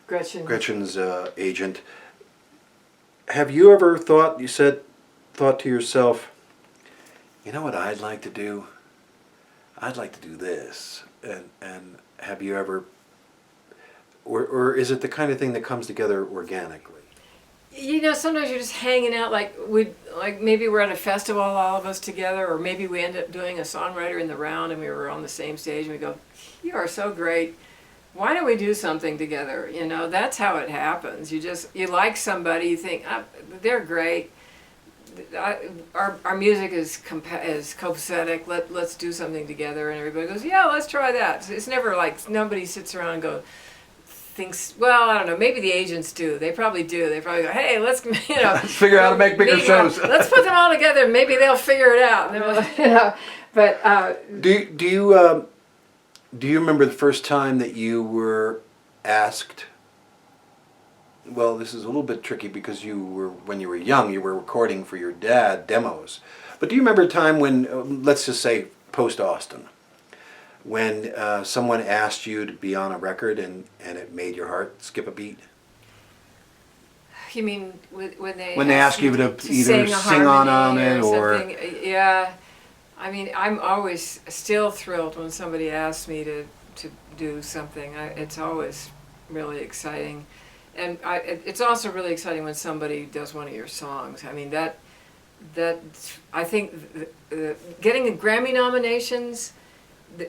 S1: Gretchen's agent. Have you ever thought to yourself, you know what I'd like to do? I'd like to do this. And have you ever, or is it the kind of thing that comes together organically?
S2: You know, sometimes you're just hanging out, like maybe we're at a festival, all of us together, or maybe we end up doing a songwriter in the round and we were on the same stage and we go, you are so great. Why don't we do something together? You know, that's how it happens. You like somebody, you think, they're great. Our music is copacetic. Let's do something together, and everybody goes, yeah, let's try that. It's never like nobody sits around and thinks, well, I don't know, maybe the agents do. They probably do. They probably go, hey, let's
S3: Let's figure out how to make bigger shows.
S2: Let's put them all together. Maybe they'll figure it out. You know, but
S1: do you remember the first time that you were asked? Well, this is a little bit tricky because when you were young, you were recording for your dad demos. But do you remember a time when, let's just say post-Austin, when someone asked you to be on a record and it made your heart skip a beat?
S2: You mean when they
S3: ask you to either sing on it or
S2: something? Yeah. I mean, I'm always still thrilled when somebody asks me to do something. It's always really exciting. And it's also really exciting when somebody does one of your songs. I mean, that I think getting the Grammy nominations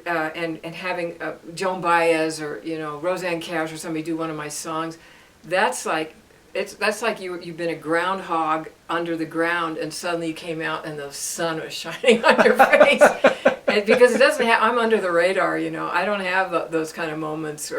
S2: and having Joan Baez or, you know, Roseanne Cash or somebody do one of my songs, that's like you've been a groundhog under the ground and suddenly you came out and the sun was shining on your face. And because it doesn't have, I'm under the radar, you know, I don't have those kind of moments.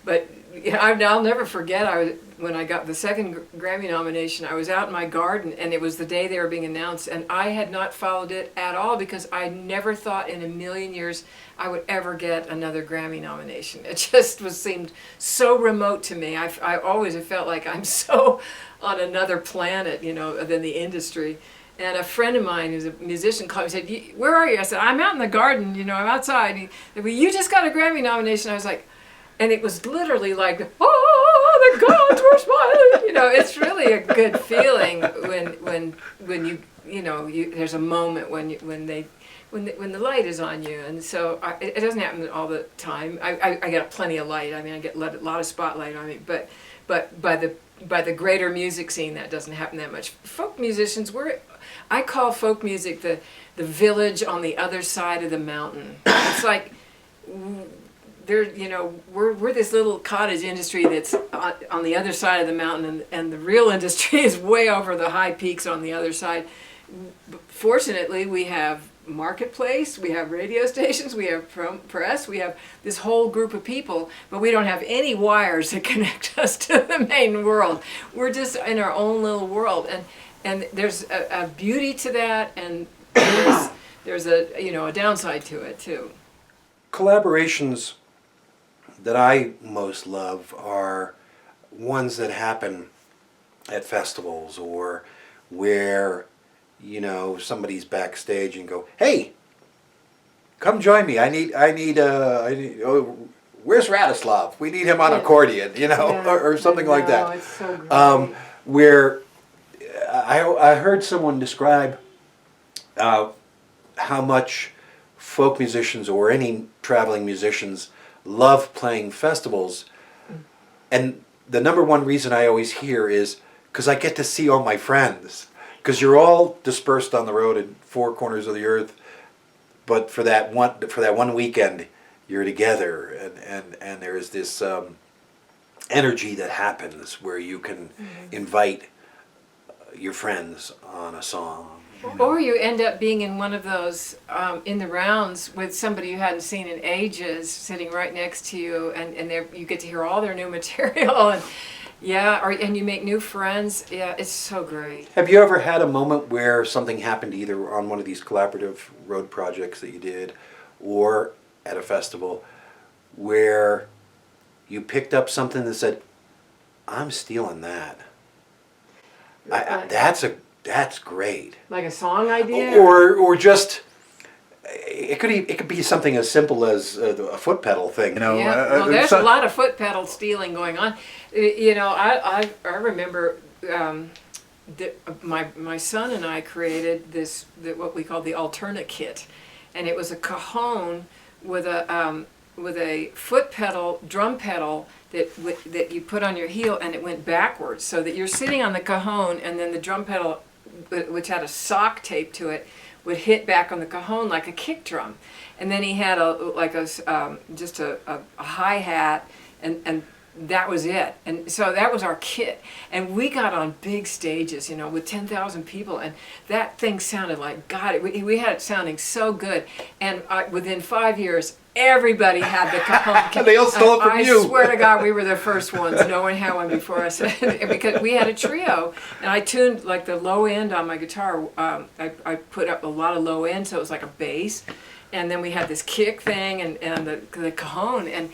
S2: But you know, I'll never forget, when I got the second Grammy nomination, I was out in my garden and it was the day they were being announced, and I had not followed it at all because I never thought in a million years I would ever get another Grammy nomination. It just seemed so remote to me. I always have felt like I'm so on another planet, you know, than the industry. And a friend of mine who's a musician called me and said, where are you? I said, I'm out in the garden, you know, I'm outside. And he said, well, you just got a Grammy nomination. I was like, and it was literally like, oh, the gods were smiling. You know, it's really a good feeling when you know, there's a moment when the light is on you. And so it doesn't happen all the time. I get plenty of light. I mean, I get a lot of spotlight on me. But by the by the greater music scene, that doesn't happen that much. Folk musicians, I call folk music the village on the other side of the mountain. It's like we're this little cottage industry that's on the other side of the mountain, and the real industry is way over the high peaks on the other side. Fortunately, we have marketplace, we have radio stations, we have press, we have this whole group of people, but we don't have any wires that connect us to the main world. We're just in our own little world, and there's a beauty to that, and there's a downside to it too.
S1: Collaborations that I most love are ones that happen at festivals, or where somebody's backstage and go, "Hey, come join me. I need. Oh, where's Radislav? We need him on accordion, or something like that."
S2: It's so great.
S1: Where I heard someone describe how much folk musicians or any traveling musicians love playing festivals, and the number one reason I always hear is because I get to see all my friends. Because you're all dispersed on the road in four corners of the earth, but for that one weekend, you're together, and there is this energy that happens where you can invite your friends on a song.
S2: Or you end up being in one of those in the rounds with somebody you hadn't seen in ages, sitting right next to you, and you get to hear all their new material, and and you make new friends. Yeah, it's so great.
S1: Have you ever had a moment where something happened either on one of these collaborative road projects that you did, or at a festival, where you picked up something that said, "I'm stealing that. That's great."
S2: Like a song idea?
S1: Or just, it could be something as simple as a foot pedal thing.
S2: There's a lot of foot pedal stealing going on. I remember my son and I created what we call the alternate kit, and it was a cajon with a foot pedal, drum pedal that you put on your heel, and it went backwards, so that you're sitting on the cajon, and then the drum pedal, which had a sock taped to it, would hit back on the cajon like a kick drum. And then he had just a hi-hat, and that was it. And so that was our kit. And we got on big stages, with 10,000 people, and that thing sounded like God. We had it sounding so good. And within 5 years, everybody had the cajon kit.
S1: They all stole it from you.
S2: I swear to God, we were the first ones. No one had one before us. Because we had a trio, and I tuned like the low end on my guitar. I put up a lot of low end, so it was like a bass. And then we had this kick thing, and the cajon, and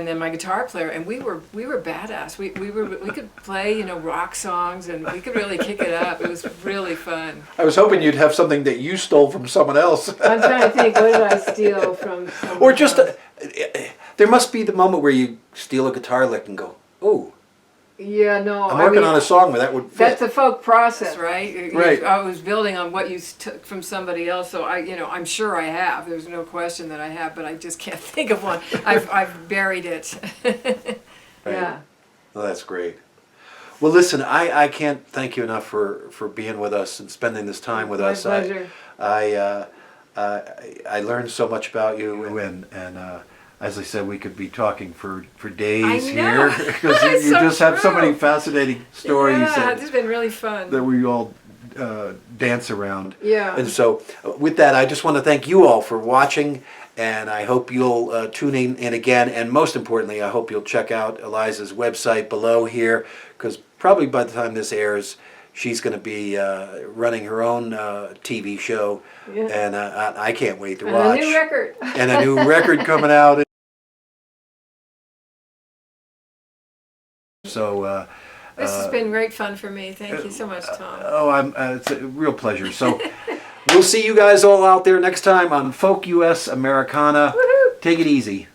S2: then my guitar player, and we were badass. We could play rock songs, and we could really kick it up. It was really fun.
S1: I was hoping you'd have something that you stole from someone else.
S2: I'm trying to think, what did I steal from someone
S1: Or just
S2: else?
S1: there must be the moment where you steal a guitar lick and go, "Oh,
S2: Yeah, no.
S1: I'm working on a song where that would fit."
S2: That's a folk process, right?
S1: Right.
S2: I was building on what you took from somebody else, so I'm sure I have. There's no question that I have, but I just can't think of one. I've buried it.
S1: Right.
S2: Yeah.
S1: Well, that's great. Well, listen, I can't thank you enough for being with us and spending this time with us.
S2: My pleasure.
S1: I learned so much about you, and as I said, we could be talking for days here, because you
S2: so
S1: just have so
S2: true.
S1: many fascinating stories
S2: Yeah, this has been really fun.
S1: that we all dance around.
S2: Yeah.
S1: And so with that, I just want to thank you all for watching, and I hope you'll tune in again, and most importantly, I hope you'll check out Eliza's website below here, because probably by the time this airs, she's going to be running her own TV show, and I can't wait to watch.
S2: And a new record.
S1: And a new record coming out. So
S2: This has been great fun for me. Thank you so much, Tom.
S1: it's a real pleasure. So we'll see you guys all out there next time on Folk US Americana.
S2: Woohoo!
S1: Take it easy.